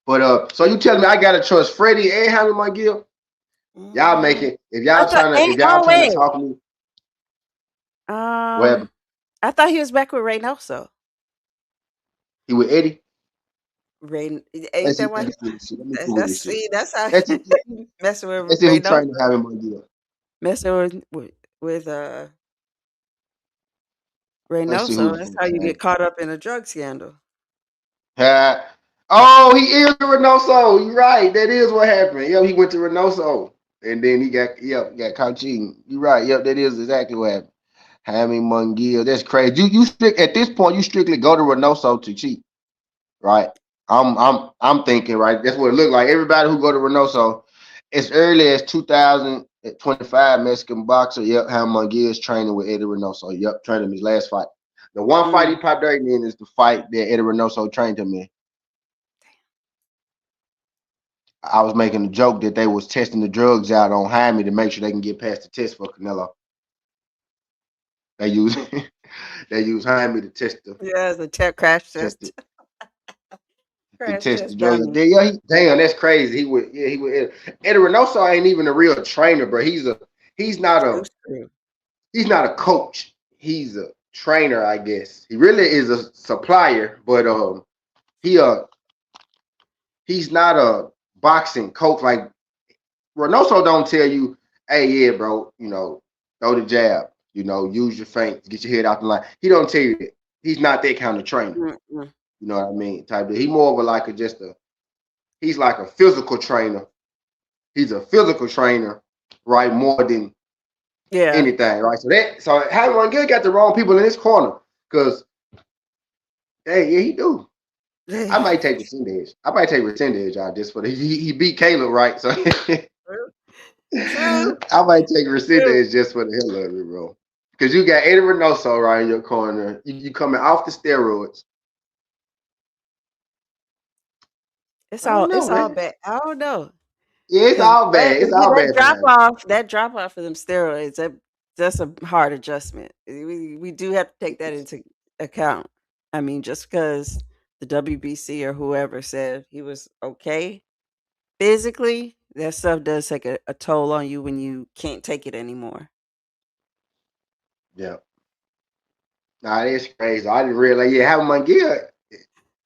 But so you telling me I gotta trust Freddie and Jaime Munguia? Y'all Mm, making if I y'all thought. trying to talk me, well, I thought he was back with Reynoso. he with Eddie. Ray, Let's ain't see, that why? let me see That's this shit. see. That's how Let's see, messing with let's see who Reynoso. trying to have him Munguia. Messing with Let's see who Reynoso. the That's fuck how you trying. get caught up in a drug scandal. Oh, he is Reynoso. You're right. That is what happened. Yep, he went to Reynoso. And then he got caught cheating. You're right. Yep, that is exactly what happened. Jaime Munguia. That's crazy. At this point, you strictly go to Reynoso to cheat. Right? I'm thinking, right? That's what it looked like. Everybody who go to Reynoso, as early as 2025 Mexican boxer, yep, Jaime Munguia is training with Eddie Reynoso. Yep, training him his last fight. The one fight he popped dirty in is the fight that Eddie Reynoso trained him in. I was making a joke that they was testing the drugs out on Jaime to make sure they can get past the test for Canelo. They use Jaime to test Yeah, it's a crash test test. to Crash test the test drugs. dummy. Yeah, damn, that's crazy. He would Eddie Reynoso ain't even a real trainer, bro. He's not True, a true. he's not a coach. He's a trainer, I guess. He really is a supplier, but he he's not a boxing coach. Like Reynoso don't tell you, hey, yeah, bro, throw the jab, use your feint, get your head out the line. He don't tell you that. He's not that kind of trainer. Mm-mm. You know what I mean? Type of, he more of a like he's like a physical trainer. He's a physical trainer, right? More than Yeah. anything, right? So having one good got the wrong people in his corner. Cause hey, yeah, he do. I might take Resendez. I might take Resendez out just for he beat Caleb, right? So True. I might take True. Resendez just for the hell of it, bro. Because you got Eddie Reynoso right in your corner. You coming off the steroids. It's I don't all know, man. bad. I don't know. Yeah, it's 'Cause all bad. It's all bad for him. that drop off of them steroids, that's a hard adjustment. We do have to take that into account. I mean, just because the WBC or whoever said he was okay physically, that stuff does take a toll on you when you can't take it anymore. Yeah. Nah, it's crazy. I didn't realize. Yeah, having Munguia,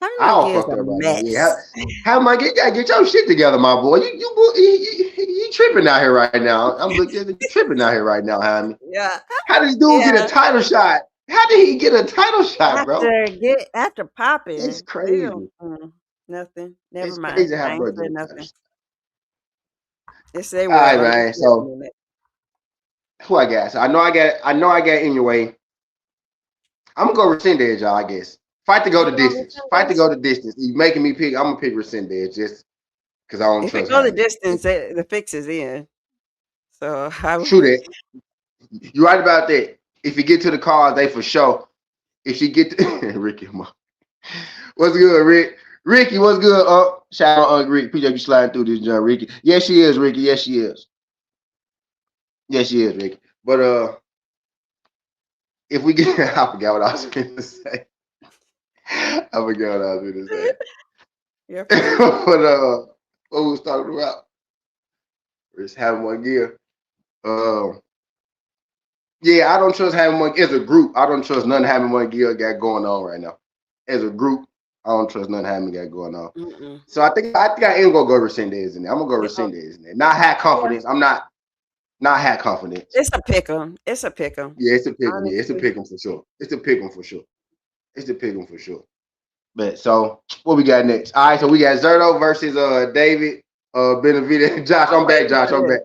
Jaime I all Munguia is fucked a up right now. Yeah, mess. having Munguia, you gotta get your shit together, my boy. You tripping out here right now. I'm looking at you tripping out here right now, Jaime. Yeah. How did this dude get a Yeah. title shot? How did he get a title shot, bro? After It's popping, they crazy. don't nothing. Never It's mind. crazy how I ain't bro get saying a title nothing. shot. It's their All right, world. I'm just man. living So in it. who I got? So I know I got Inoue. I'm gonna go Resendez, y'all. I guess fight to go You the going distance. Fight to Resendez? go the distance. You making me pick. I'm gonna pick Resendez just because I don't If it trust go the Hammy. distance, the fix is in. So I Shoot it. You right about that. If you get to the cars, they for sure. If she get to Ricky, what's good, Rick? Ricky, what's good? Shout out Uncle Rick. Appreciate you sliding through this, John. Ricky. Yes, she is, Ricky. Yes, she is. Yes, she is, Ricky. But if we get, I forgot what I was going to say. I forgot what I was going to say. You're funny. What we was talking about? We're just having one gear. Yeah, I don't trust having one as a group. I don't trust nothing having one gear got going on right now. As a group, I don't trust nothing having got going on. Mm-mm. So I think I am gonna go Resendez in there. I'm gonna go Yeah. Resendez in there. Not have confidence. I'm not have confidence. It's a pick 'em. It's a pick 'em. Yeah, it's a pick 'em. Yeah, it's a Honestly. pick 'em for sure. It's a pick 'em for sure. It's a pick 'em for sure. But so what we got next? All right, so we got Zurdo versus David Benavidez. Josh, I'm back, Waiting Josh. for I'm this. back.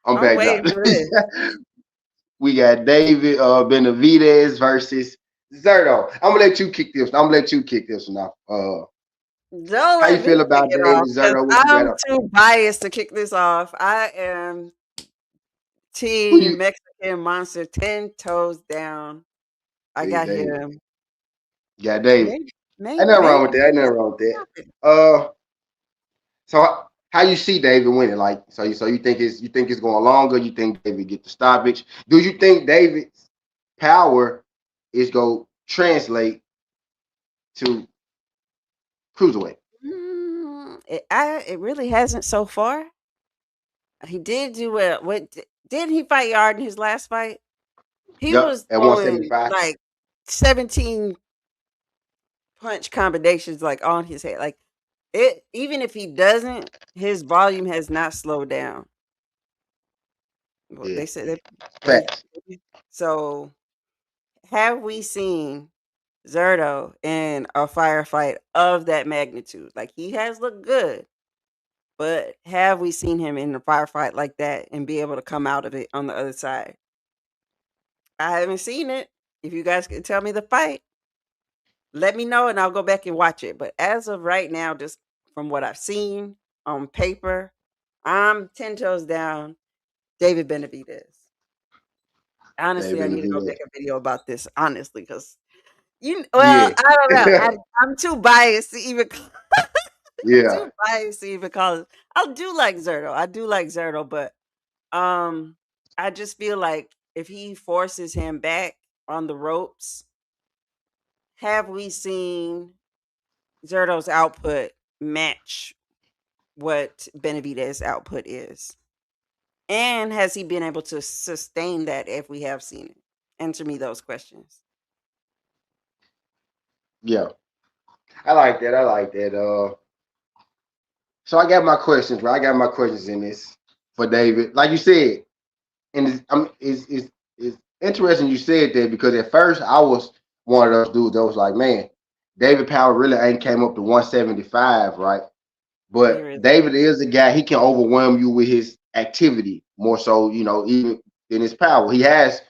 I'm I'm back, waiting Josh. for this. We got David Benavidez versus Zurdo. I'm gonna let you kick this. I'm gonna let you kick this one off. Don't How you let me feel kick about it David off because Zurdo? What you got I'm up? too biased to kick this off. I am Who Team you? Mexican Monster 10 toes down. I Hey, got David. him. You got David. Maybe, Ain't nothing wrong maybe with that. Ain't nothing wrong with that. So how you see David winning? Like, so you think it's going longer? You think David get the stoppage? Do you think David's power is going to translate to cruiserweight? It really hasn't so far. He did do well. Didn't he fight Yard in his last fight? He Yep, was at throwing 175. like 17 punch combinations like on his head. Like it, even if he doesn't, his volume has not slowed down. Well, Yeah, they said that facts. so have we seen Zurdo in a firefight of that magnitude? Like he has looked good, but have we seen him in a firefight like that and be able to come out of it on the other side? I haven't seen it. If you guys can tell me the fight, let me know and I'll go back and watch it. But as of right now, just from what I've seen on paper, I'm 10 toes down. David Benavidez. Honestly, I David need to go Benavidez. make a video about this. Honestly, because Yeah, I don't know. I'm too biased to even. I'm yeah. too biased to even call it. I do like Zurdo. I do like Zurdo, but um, I just feel like if he forces him back on the ropes, have we seen Zurdo's output match what Benavidez's output is? And has he been able to sustain that if we have seen it? Answer me those questions. Yeah, I like that. I like that. So I got my questions, right? I got my questions in this for David. Like you said, and it's interesting you said that because at first I was one of those dudes that was like, man, David Power really ain't came up to 175, right? Here But is David is a guy, he can overwhelm you with his activity more so, even than his power. He has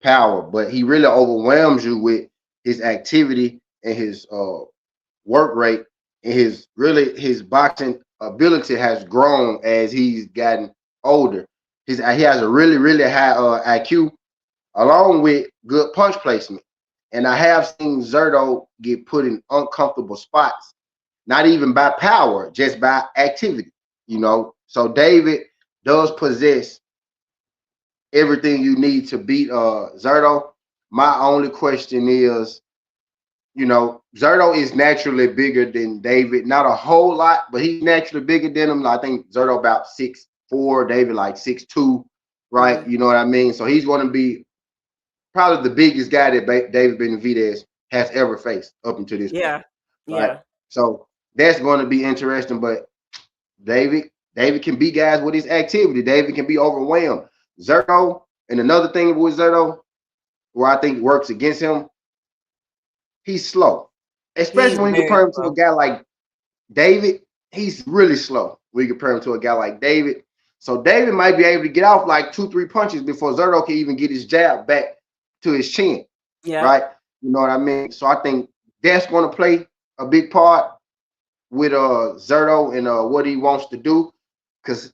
power, but he really overwhelms you with his activity and his work rate, and his boxing ability has grown as he's gotten older. He has a really high IQ along with good punch placement. And I have seen Zurdo get put in uncomfortable spots, not even by power, just by activity. So David does possess everything you need to beat Zurdo. My only question is, Zurdo is naturally bigger than David. Not a whole lot, but he's naturally bigger than him. I think Zurdo about 6'4", David like 6'2", right? mm, You know what I mean? So he's going to be probably the biggest guy that David Benavidez has ever faced up until this point, yeah, right? yeah. So that's going to be interesting. But David can beat guys with his activity. David can be overwhelmed. Zurdo, and another thing with Zurdo, where I think works against him, he's slow, especially He's when you very compare him to a slow. guy like David. He's really slow when you compare him to a guy like David. So David might be able to get off like 2, 3 punches before Zurdo can even get his jab back to his chin, Yeah. right? You know what I mean? So I think that's going to play a big part with Zurdo and what he wants to do. Because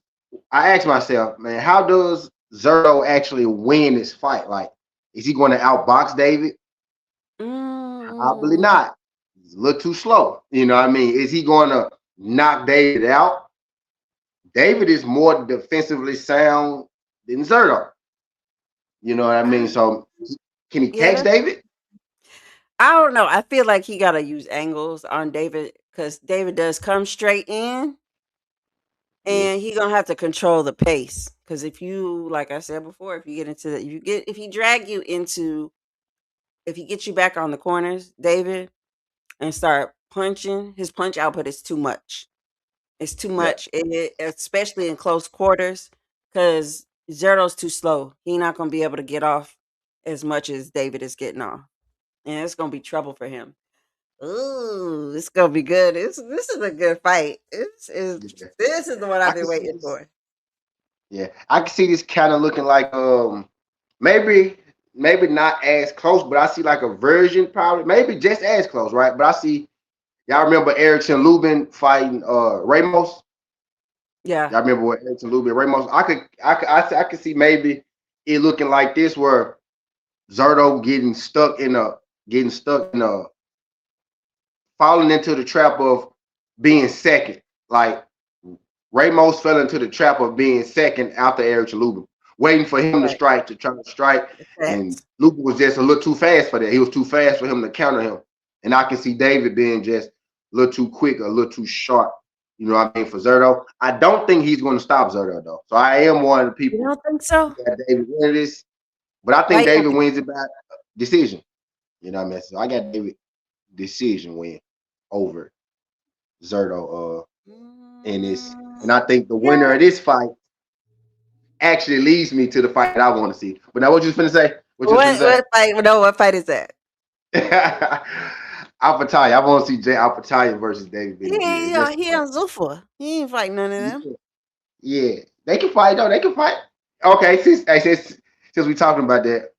I asked myself, man, how does Zurdo actually win this fight? Like, is he going to outbox David? Probably Mm, not. He's a little too slow. You know what I mean? Is he going to knock David out? David is more defensively sound than Zurdo. You know what I mean? So can he yeah, catch David? I don't know. I feel like he got to use angles on David because David does come straight in, Yeah, and he gonna have to control the pace. Because if you, like I said before, if you get into the, if he drag you into, if he gets you back on the corners, David, and start punching, his punch output is too much. It's too yeah. much, especially in close quarters, because Zerto's too slow. He not gonna be able to get off as much as David is getting off, and it's gonna be trouble for him. Ooh, it's gonna be good. This is a good fight. Yeah. This is the one I I've can been see waiting this. for. Yeah, I can see this kind of looking like maybe maybe not as close, but I see like a version probably maybe just as close, right? But I see y'all remember Erickson Lubin fighting Ramos. Yeah, Y'all remember what Erickson Lubin Ramos? I could see maybe it looking like this where Zurdo getting stuck in a falling into the trap of being second. Like Ramos fell into the trap of being second after Eric Lubin, waiting for him to right. strike to try to strike. And Facts. Lubin was just a little too fast for that. He was too fast for him to counter him. And I can see David being just a little too quick, a little too sharp. You know what I mean? For Zurdo. I don't think he's going to stop Zurdo, though. So I am one of the You people don't think so? who got David winning this. But I Why think you don't David think? wins it by decision. You know what I mean? So I got David decision win over Zurdo in this. And I think the winner Yeah. of this fight actually leads me to the fight I want to see. But now, what you finna say? What you finna What fight? No, what fight is that? say? Alphataya. I want to see Jay Alphataya versus David Benavidez. That's the He fight. on Zuffa. He ain't fighting none of them. Yeah, yeah. They can fight though. They can fight. Okay, since we talking about that,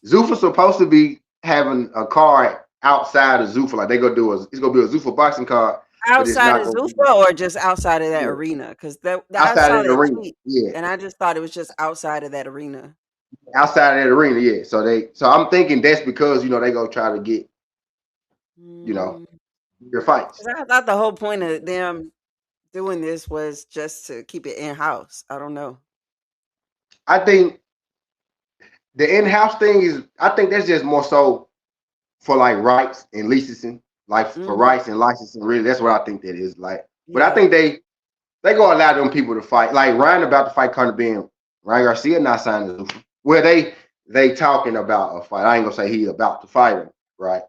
Zuffa's supposed to be having a card outside of Zuffa. Like they gonna do it's gonna be a Zuffa boxing card, but it's Outside not of gonna be Zuffa or just outside of that yeah, arena? Because that I outside saw of the that arena. tweet, Yeah, and I just thought it was just outside of that arena. outside of that arena. Yeah. So I'm thinking that's because they gonna try to get you know Because your fights. I thought the whole point of them doing this was just to keep it in house. I don't know. I think the in-house thing is. I think that's just more so for like rights and licensing, like for Hmm. rights and licensing. Really, that's what I think that is like. But I Yeah. think they gonna allow them people to fight. Like Ryan about to fight Conor Ben. Ryan Garcia not signing Zuffa. Well, they talking about a fight. I ain't gonna say he about to fight him, right?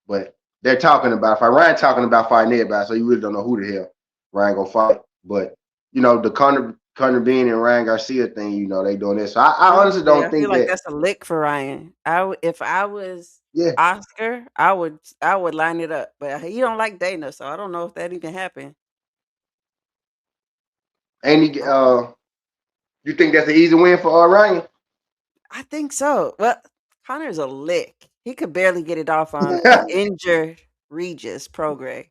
But they're talking about fight. Ryan talking about fighting everybody, so you really don't know who the hell Ryan gonna fight. But you know, the Conor Bean and Ryan Garcia thing, you know, they doing this. So I honestly Honestly, don't I feel think like that. that's a lick for Ryan. If I was Yeah, Oscar, I would line it up. But he don't like Dana, so I don't know if that even happened. and he, you think that's an easy win for Ryan? I think so. Well, Connor's a lick. He could barely get it off on an injured Regis Prograis,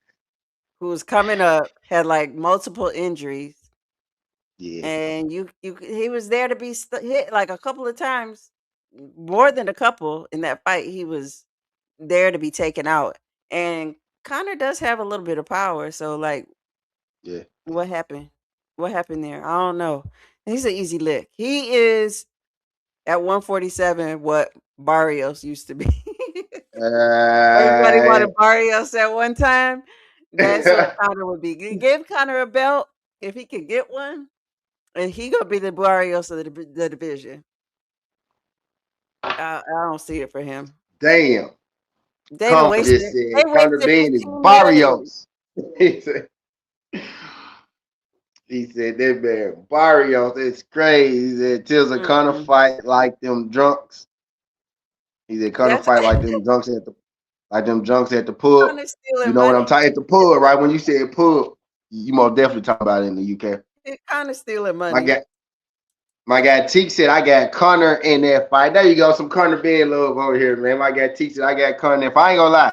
who was coming up, had like multiple injuries, Yeah, and he was there to be hit like a couple of times, more than a couple in that fight. He was there to be taken out, and Connor does have a little bit of power. So, like, yeah. what happened? What happened there? I don't know. He's an easy lick. He is at 147 what Barrios used to be. Everybody Uh, wanted Barrios at one time. That's what Connor would be. Give Connor a belt if he could get one, and he gonna be the Barrios of the division. I don't see it for him. damn. They done Conor wasted just it. said They Conor wasted Bean is 15 minutes. Barrios. He said that man Barrios. It's crazy. He said Tills Conor Mm-mm. fight like them drunks. He said Conor That's fight like them drunks at the pub. Connor's You stealing know what I'm money. talking at the pub, right? When you said pub, you most definitely talk about it in the UK. Connor's stealing My money. guy, my guy Teak said I got Conor in that fight. There you go, some Conor Bean love over here, man. My guy Teak said I got Conor. If I ain't gonna lie,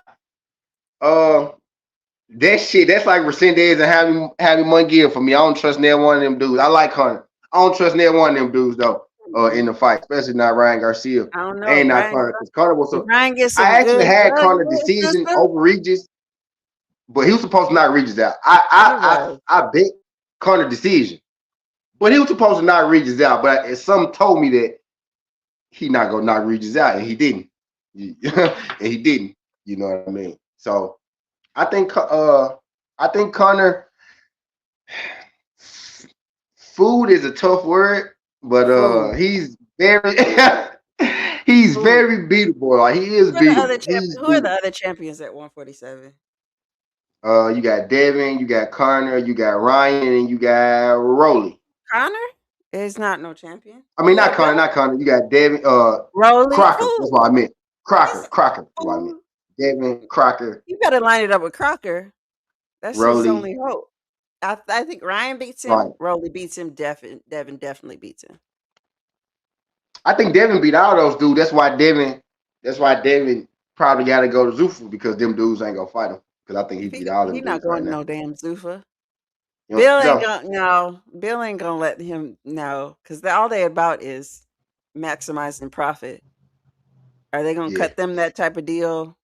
that shit, that's like Resendez and having Munguia for me. I don't trust neither one of them dudes. I like Conor. I don't trust neither one of them dudes though. In the fight, especially not Ryan Garcia I don't know. and not Conor, because Conor was If so. Ryan gets I some actually good had blood Conor in his decision system, over Regis, but he was supposed to knock Regis out. he was. I bet Conor decision, but he was supposed to knock Regis out. But some told me that he not gonna knock Regis out, and he didn't. And he didn't. You know what I mean? So I think Conor. Food is a tough word, but Food. he's very he's Food. very beatable. Like he is Who are the other beatable. He's Who are the beatable. other champions at 147? You got Devin, you got Connor, you got Ryan, and you got Rolly. Connor is not no champion. I mean, He got a belt. Not Connor. You got Devin, Rolly, Crocker. That's what I meant. Crocker. He's That's what I meant. fool. Devin, Crocker, You better line it up with Crocker. That's his Rolly. only hope. I think Ryan beats him. Right. Rolly beats him. Devin definitely beats him. I think Devin beat all those dudes. That's why Devin probably got to go to Zuffa because them dudes ain't gonna fight him. Because I think he beat all them He not dudes right going to now. no damn Zuffa. You Bill know? ain't gonna no. Bill ain't gonna let him know because all they about is maximizing profit. Are they gonna cut them that type of deal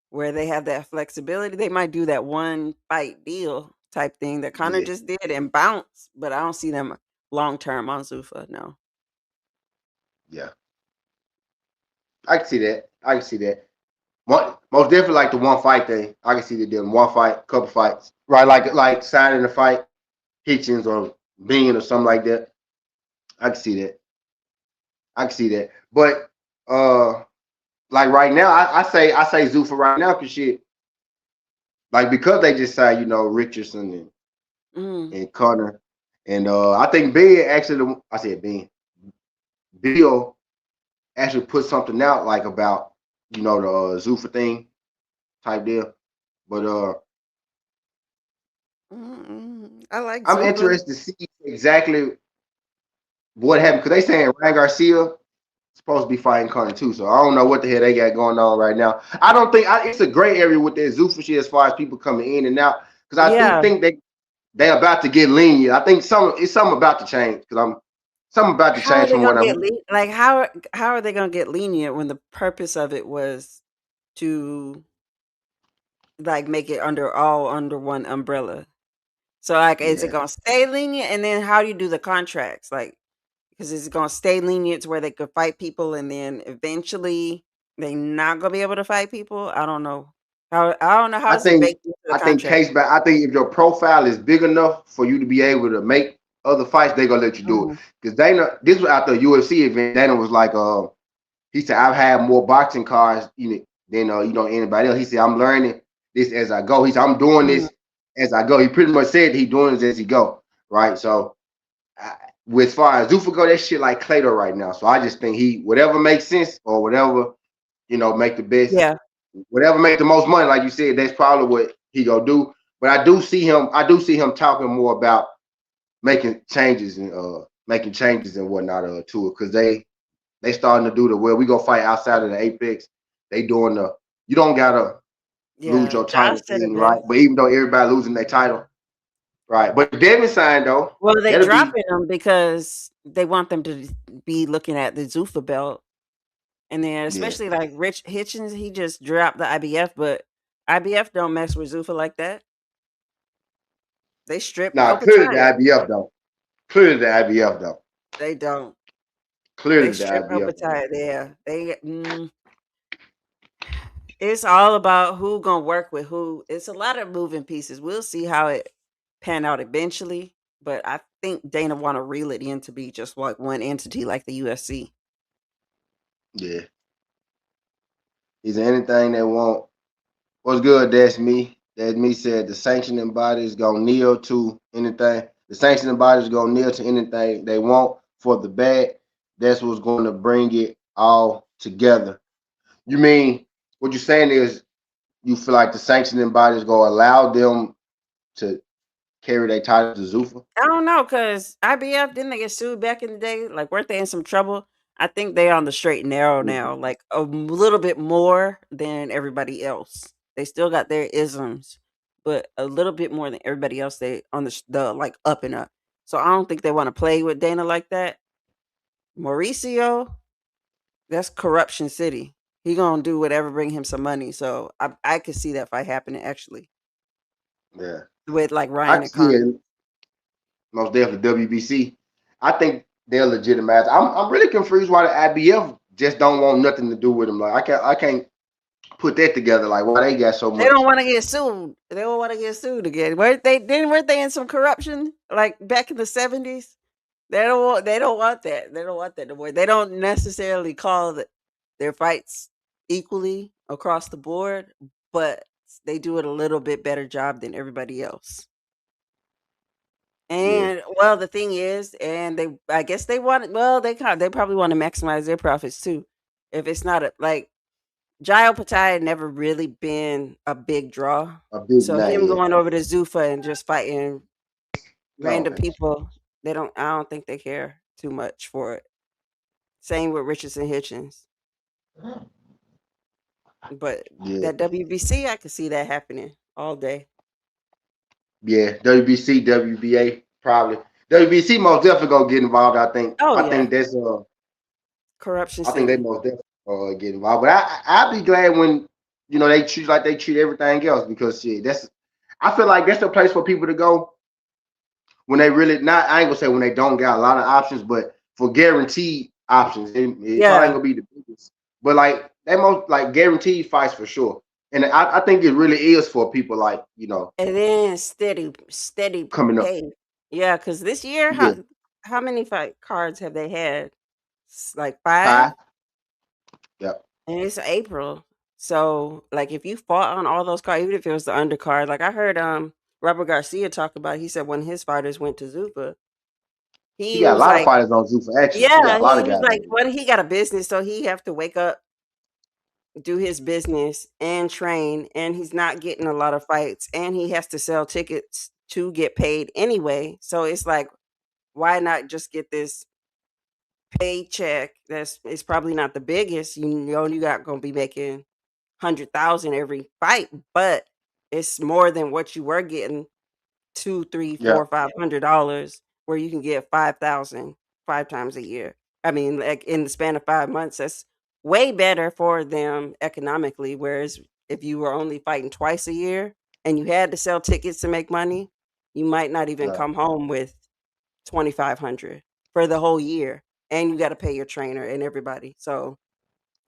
where they have that flexibility? They might do that one fight deal type thing that Connor just did and bounce, but I don't see them long term on Zuffa. No. Yeah, I can see that. Most definitely like the one fight thing. I can see they doing one fight, couple fights, right? Like signing the fight, Hitchens or Bean or something like that. I can see that. But like right now, I say Zuffa right now because shit, like because they just say Richardson and Connor, and I think Ben actually I said Ben Bill actually put something out like about the Zuffa thing type deal. But I like I'm Zuffa. interested to see exactly what happened because they saying Ryan Garcia supposed to be fighting Conor too. So I don't know what the hell they got going on right now. I don't think it's a gray area with that Zuffa shit as far as people coming in and out because I do think they about to get lenient. I think it's something about to change because something about to change from what I'm. Like how are they gonna get lenient when the purpose of it was to like make it under one umbrella? So like, is it gonna stay lenient? And then how do you do the contracts? Like, because it's gonna stay lenient to where they could fight people, and then eventually they not gonna be able to fight people. I don't know. I don't know how I it's think baked into the contract. I think if your profile is big enough for you to be able to make other fights, they're gonna let you do it. Because this was after a UFC event. Dana was like, he said, I've had more boxing cards, than than anybody else. He said, I'm learning this as I go. He said, I'm doing Mhm. this as I go. He pretty much said he doing this as he go, right? So with as far as Zuffa go, that shit like Clato right now. So I just think whatever makes sense or whatever, make the best, Yeah. whatever make the most money, like you said, that's probably what he gonna do. But I do see him talking more about making changes and whatnot to it, because they starting to do we gonna fight outside of the Apex. They doing you don't gotta lose Yeah. your Josh title said it thing, right? best. But even though everybody losing their title, right? But the Devin sign though, Well, they that'll be dropping them because they want them to be looking at the Zuffa belt. And then yeah. especially like Rich Hitchens, he just dropped the IBF, but IBF don't mess with Zuffa like that. They strip Nah, clearly the Opataya. IBF though. Clearly the IBF though. They don't. Clearly They the strip IBF though. Opataya there. It's all about who gonna work with who. It's a lot of moving pieces. We'll see how it pan out eventually, but I think Dana want to reel it in to be just like one entity, like the UFC. Yeah. Is there anything they want? What's good? That's me. That's me said the sanctioning bodies gonna kneel to anything. The sanctioning bodies gonna kneel to anything they want for the bad. That's what's going to bring it all together. You mean what you're saying is you feel like the sanctioning bodies gonna allow them to carry their title to Zuffa? I don't know, cause IBF didn't they get sued back in the day? Like, weren't they in some trouble? I think they on the straight and narrow now, like a little bit more than everybody else. They still got their isms, but a little bit more than everybody else. They on the like up and up. So I don't think they want to play with Dana like that. Mauricio, that's corruption city. He gonna do whatever bring him some money. So I could see that fight happening actually Yeah, with like I Ryan can and see Connor. it most definitely. WBC, I think they're legitimate. I'm really confused why the IBF just don't want nothing to do with them. Like I can't put that together. Like why they got so They don't much. want to get sued. They don't want to get sued again. Weren't they in some corruption like back in the 70s? They don't want that. They don't want that no more. They don't necessarily call their fights equally across the board, but they do it a little bit better job than everybody else. Yeah, And well, the thing is, and they I guess they want well, they probably want to maximize their profits too. If it's not like Jai Patai had never really been a big draw. a big So him name. going over to Zuffa and just fighting Yeah. random Okay. people, I don't think they care too much for it. Same with Richardson Hitchens. But Yeah. that WBC, I could see that happening all day. Yeah. WBC, WBA, probably. WBC most definitely gonna get involved. I think. Oh I yeah. think that's Corruption I think they City. most definitely get involved. But I'll be glad when they treat like they treat everything else, because shit, I feel like that's the place for people to go when they really not. I ain't gonna say when they don't got a lot of options, but for guaranteed options, it probably ain't Yeah. gonna be the biggest. But like they most like guaranteed fights for sure. And I think it really is for people like And then steady coming up. pay. Yeah, because this year, Yeah, how many fight cards have they had? Like 5? 5. Yeah, And it's April. So, like, if you fought on all those cards, even if it was the undercard, like I heard Robert Garcia talk about, he said when his fighters went to Zuffa, he he got a was lot of like, fighters on Zuffa. Actually, he got yeah, a lot he of was guys like, on Zuffa. what he got a business, so he have to wake up, do his business and train, and he's not getting a lot of fights, and he has to sell tickets to get paid anyway. So it's like, why not just get this paycheck that's it's probably not the biggest. You know you got gonna be making 100,000 every fight, but it's more than what you were getting 2, 3, Yeah, 4, $500 where you can get 5,000 5 times a year. I mean, like in the span of 5 months, that's way better for them economically. Whereas if you were only fighting twice a year and you had to sell tickets to make money, you might not even yeah, come home with 2,500 for the whole year, and you got to pay your trainer and everybody. So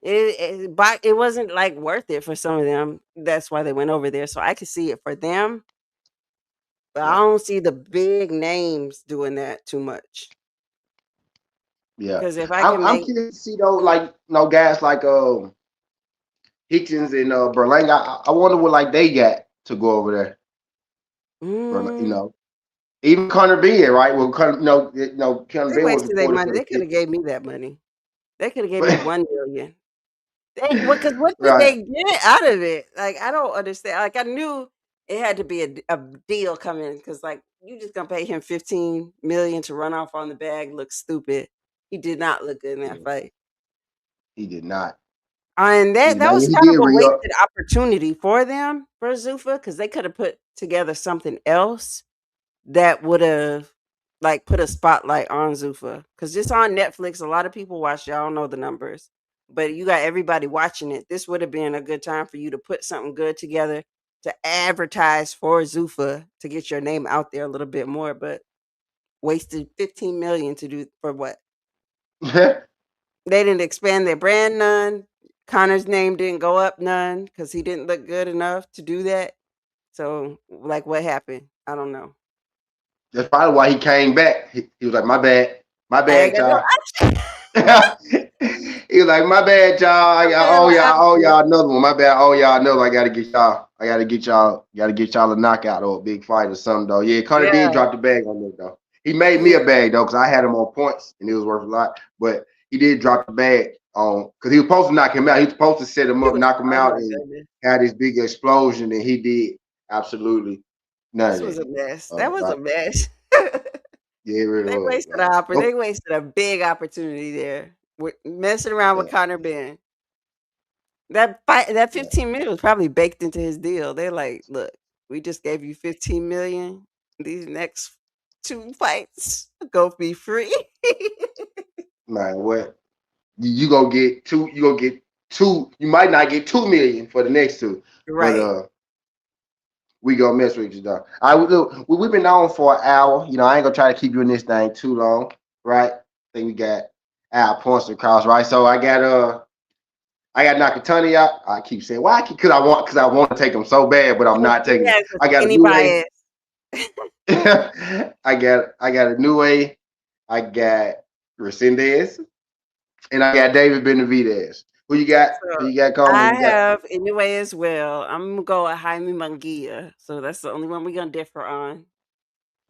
but it wasn't like worth it for some of them. That's why they went over there. So I could see it for them, but I yeah, don't see the big names doing that too much. yeah. Because if I I'm can I'm make curious to see though, like guys like Hickens and Berlanga. I wonder what like they got to go over there. Mm, Even Connor Ben, right? Well, Connor they Ben was wasted their reported money. for the They could have 50. gave me that money. They could have gave me But 1 million. Because what did right, they get out of it? Like, I don't understand. Like, I knew it had to be a deal coming because, like, you just gonna pay him 15 million to run off on the bag. Looks stupid. He did not look good in that yeah, fight. he did not. And He that did that not. was He kind of did a re up. wasted opportunity for them for Zuffa because they could have put together something else that would have like put a spotlight on Zuffa because just on Netflix, a lot of people watch it. I don't know the numbers, but you got everybody watching it. This would have been a good time for you to put something good together to advertise for Zuffa to get your name out there a little bit more. But wasted 15 million to do for what? They didn't expand their brand none. Connor's name didn't go up none because he didn't look good enough to do that. So, like, what happened? I don't know. That's probably why he came back. He was like, my I ain't bad, got no y'all. option. He was like, my bad, y'all. I got no I owe option. y'all another one. My bad, I owe y'all another. Gotta get y'all a knockout or a big fight or something though. Yeah, Connor did Yeah. drop the bag on that though. He made me Yeah. a bag though, because I had him on points and it was worth a lot. But he did drop the bag on because he was supposed to knock him out. He was supposed to set him up, knock him Oh out, my and goodness. had this big explosion, and he did absolutely none This of was that. a mess. That was a Right. mess. Yeah, it really They was. wasted a Nope. they wasted a big opportunity there with messing around with Yeah, Connor Ben. That yeah. 15 million was probably baked into his deal. They're like, look, we just gave you 15 million. These next two fights go be free. Man, what? You gonna get two. You gonna get two. You might not get 2 million for the next two, but Right. we gonna mess with you though. I look. We've been on for an hour. I ain't gonna try to keep you in this thing too long, right? I think we got our points across, right? So I got Nakatani out. I keep saying why? Because I want to take him so bad, but I'm not He taking him. has a I got a skinny new way. bias. I got a new way. I got Resendez, and I got David Benavidez. Who you got? Who So you got coming? Who I you got? have Inoue as well. I'm gonna go with Jaime Munguia. So that's the only one we're gonna differ on.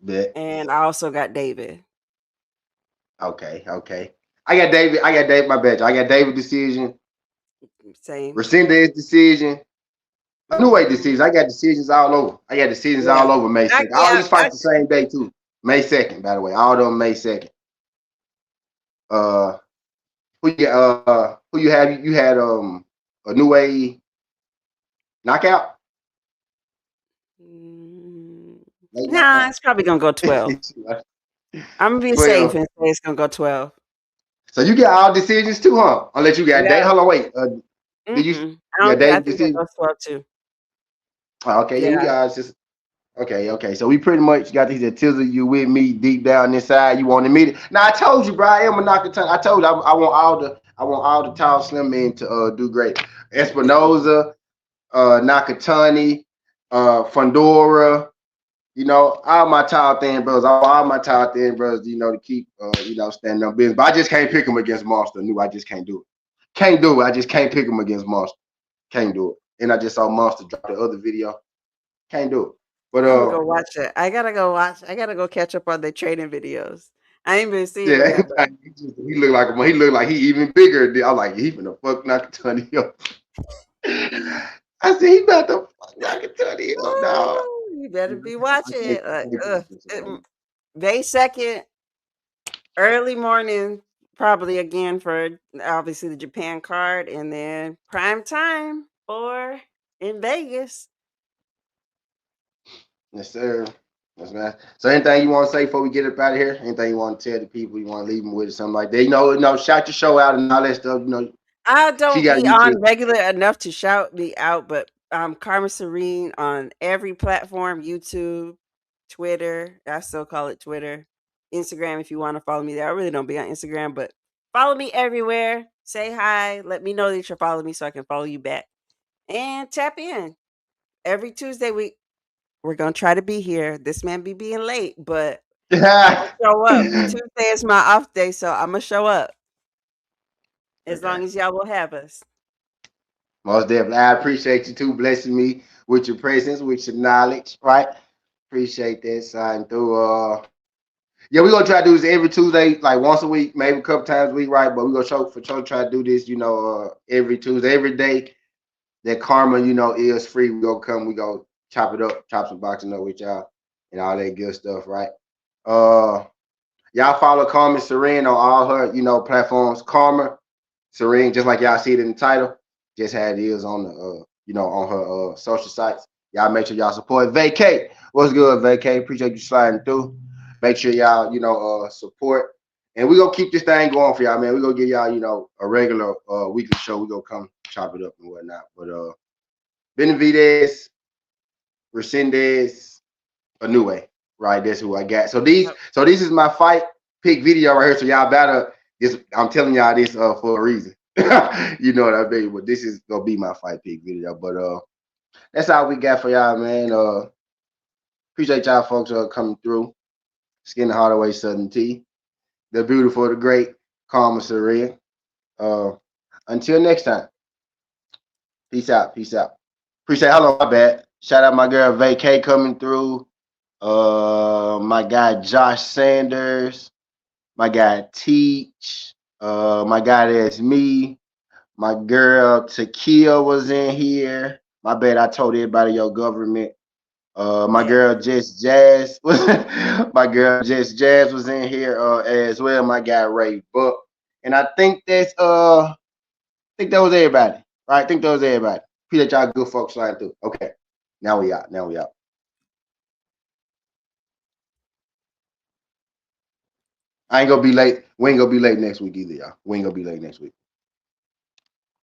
Bet. And I also got David. Okay, okay. I got David. I got David. My bad. I got David decision. Same. Resendez decision. A new way Hmm. decision. I got decisions all over. I got decisions Yeah. all over May I, 2nd. All yeah. these fights the same day too. May 2nd, by the way. All of them May 2nd. Uh, who you have? You had a new way knockout. Late Nah, knockout. it's probably gonna go 12. I'm gonna be safe 12. and say it's gonna go 12. So you got all decisions too, huh? Unless you got Dave. Yeah. Hold on, wait. Did Mm-mm. you got I David think it decision? goes 12 too. Oh, okay, yeah, we Yeah. guys just okay, okay. So we pretty much got these tizzle you with me deep down inside. You wanted me to now I told you, bro, I am a Nakatani. I told you I want all the tall slim men to do great. Espinoza, Nakatani, Fundora, all my tall thin brothers, all my tall thin brothers, to keep standing up business. But I just can't pick them against Monster. New, I just can't do it. Can't do it. I just can't pick them against Monster. Can't do it. And I just saw Monster drop the other video. Can't do it. But I'm gonna go watch it. I gotta go watch. I gotta go catch up on the training videos. I ain't been seeing them yeah, that much. he looked like he even bigger. I was like, he finna fuck Nakatani up. I said he about to fuck Nakatani up, dog. Ooh, you better be I watching can't, it. I can't pick this up. May 2nd, early morning, probably again for obviously the Japan card, and then prime time for in Vegas. Yes, sir. That's nice. So anything you want to say before we get up out of here? Anything you want to tell the people you want to leave them with or something like that? Shout your show out and all that stuff. I She don't got a be YouTube. on regular enough to shout me out, but Karma Serene on every platform, YouTube, Twitter. I still call it Twitter. Instagram if you want to follow me there. I really don't be on Instagram, but follow me everywhere. Say hi. Let me know that you're following me so I can follow you back. And tap in. Every Tuesday we're gonna try to be here. This man be being late, but I'm gonna show up. Tuesday is my off day, so I'm gonna show up as long Okay. as y'all will have us. Most definitely. I appreciate you too, blessing me with your presence, with your knowledge, right? Appreciate that sign through. Yeah, we're gonna try to do this every Tuesday, like once a week, maybe a couple times a week, right? But we're gonna show for sure try to do this, every Tuesday, every day that karma, is free. We go come, we go chop it up, chop some boxing up with y'all and all that good stuff, right? Uh Y'all follow Karma Serene on all her, platforms. Karma Serene, just like y'all see it in the title, just had it is on the on her social sites. Y'all make sure y'all support Vacate. What's good, Vacate? Appreciate you sliding through. Make sure y'all, support. And we gonna keep this thing going for y'all, man. We gonna give y'all, a regular weekly show. We gonna come chop it up and whatnot. But Benavidez, Resendez, Inoue, right? That's who I got. So this is my fight pick video right here. So y'all better this. I'm telling y'all this for a reason. You know what I mean? But this is gonna be my fight pick video. But that's all we got for y'all, man. Appreciate y'all folks coming through. Skin the Hardaway Southern Tea. The beautiful, the great, Karma Serene. Until next time. Peace out. Peace out. Appreciate hello, my bad. Shout out my girl Vacay coming through. My guy Josh Sanders, my guy Teach, my guy that's me, my girl Takia was in here. My bad, I told everybody your government. My girl Just Jazz was my girl Just Jazz was in here as well. My guy Ray Buck. And I think that was everybody. All right, I think that was everybody. Appreciate y'all good folks sliding through. Okay. Now we out. I ain't gonna be late. We ain't gonna be late next week either, y'all. We ain't gonna be late next week.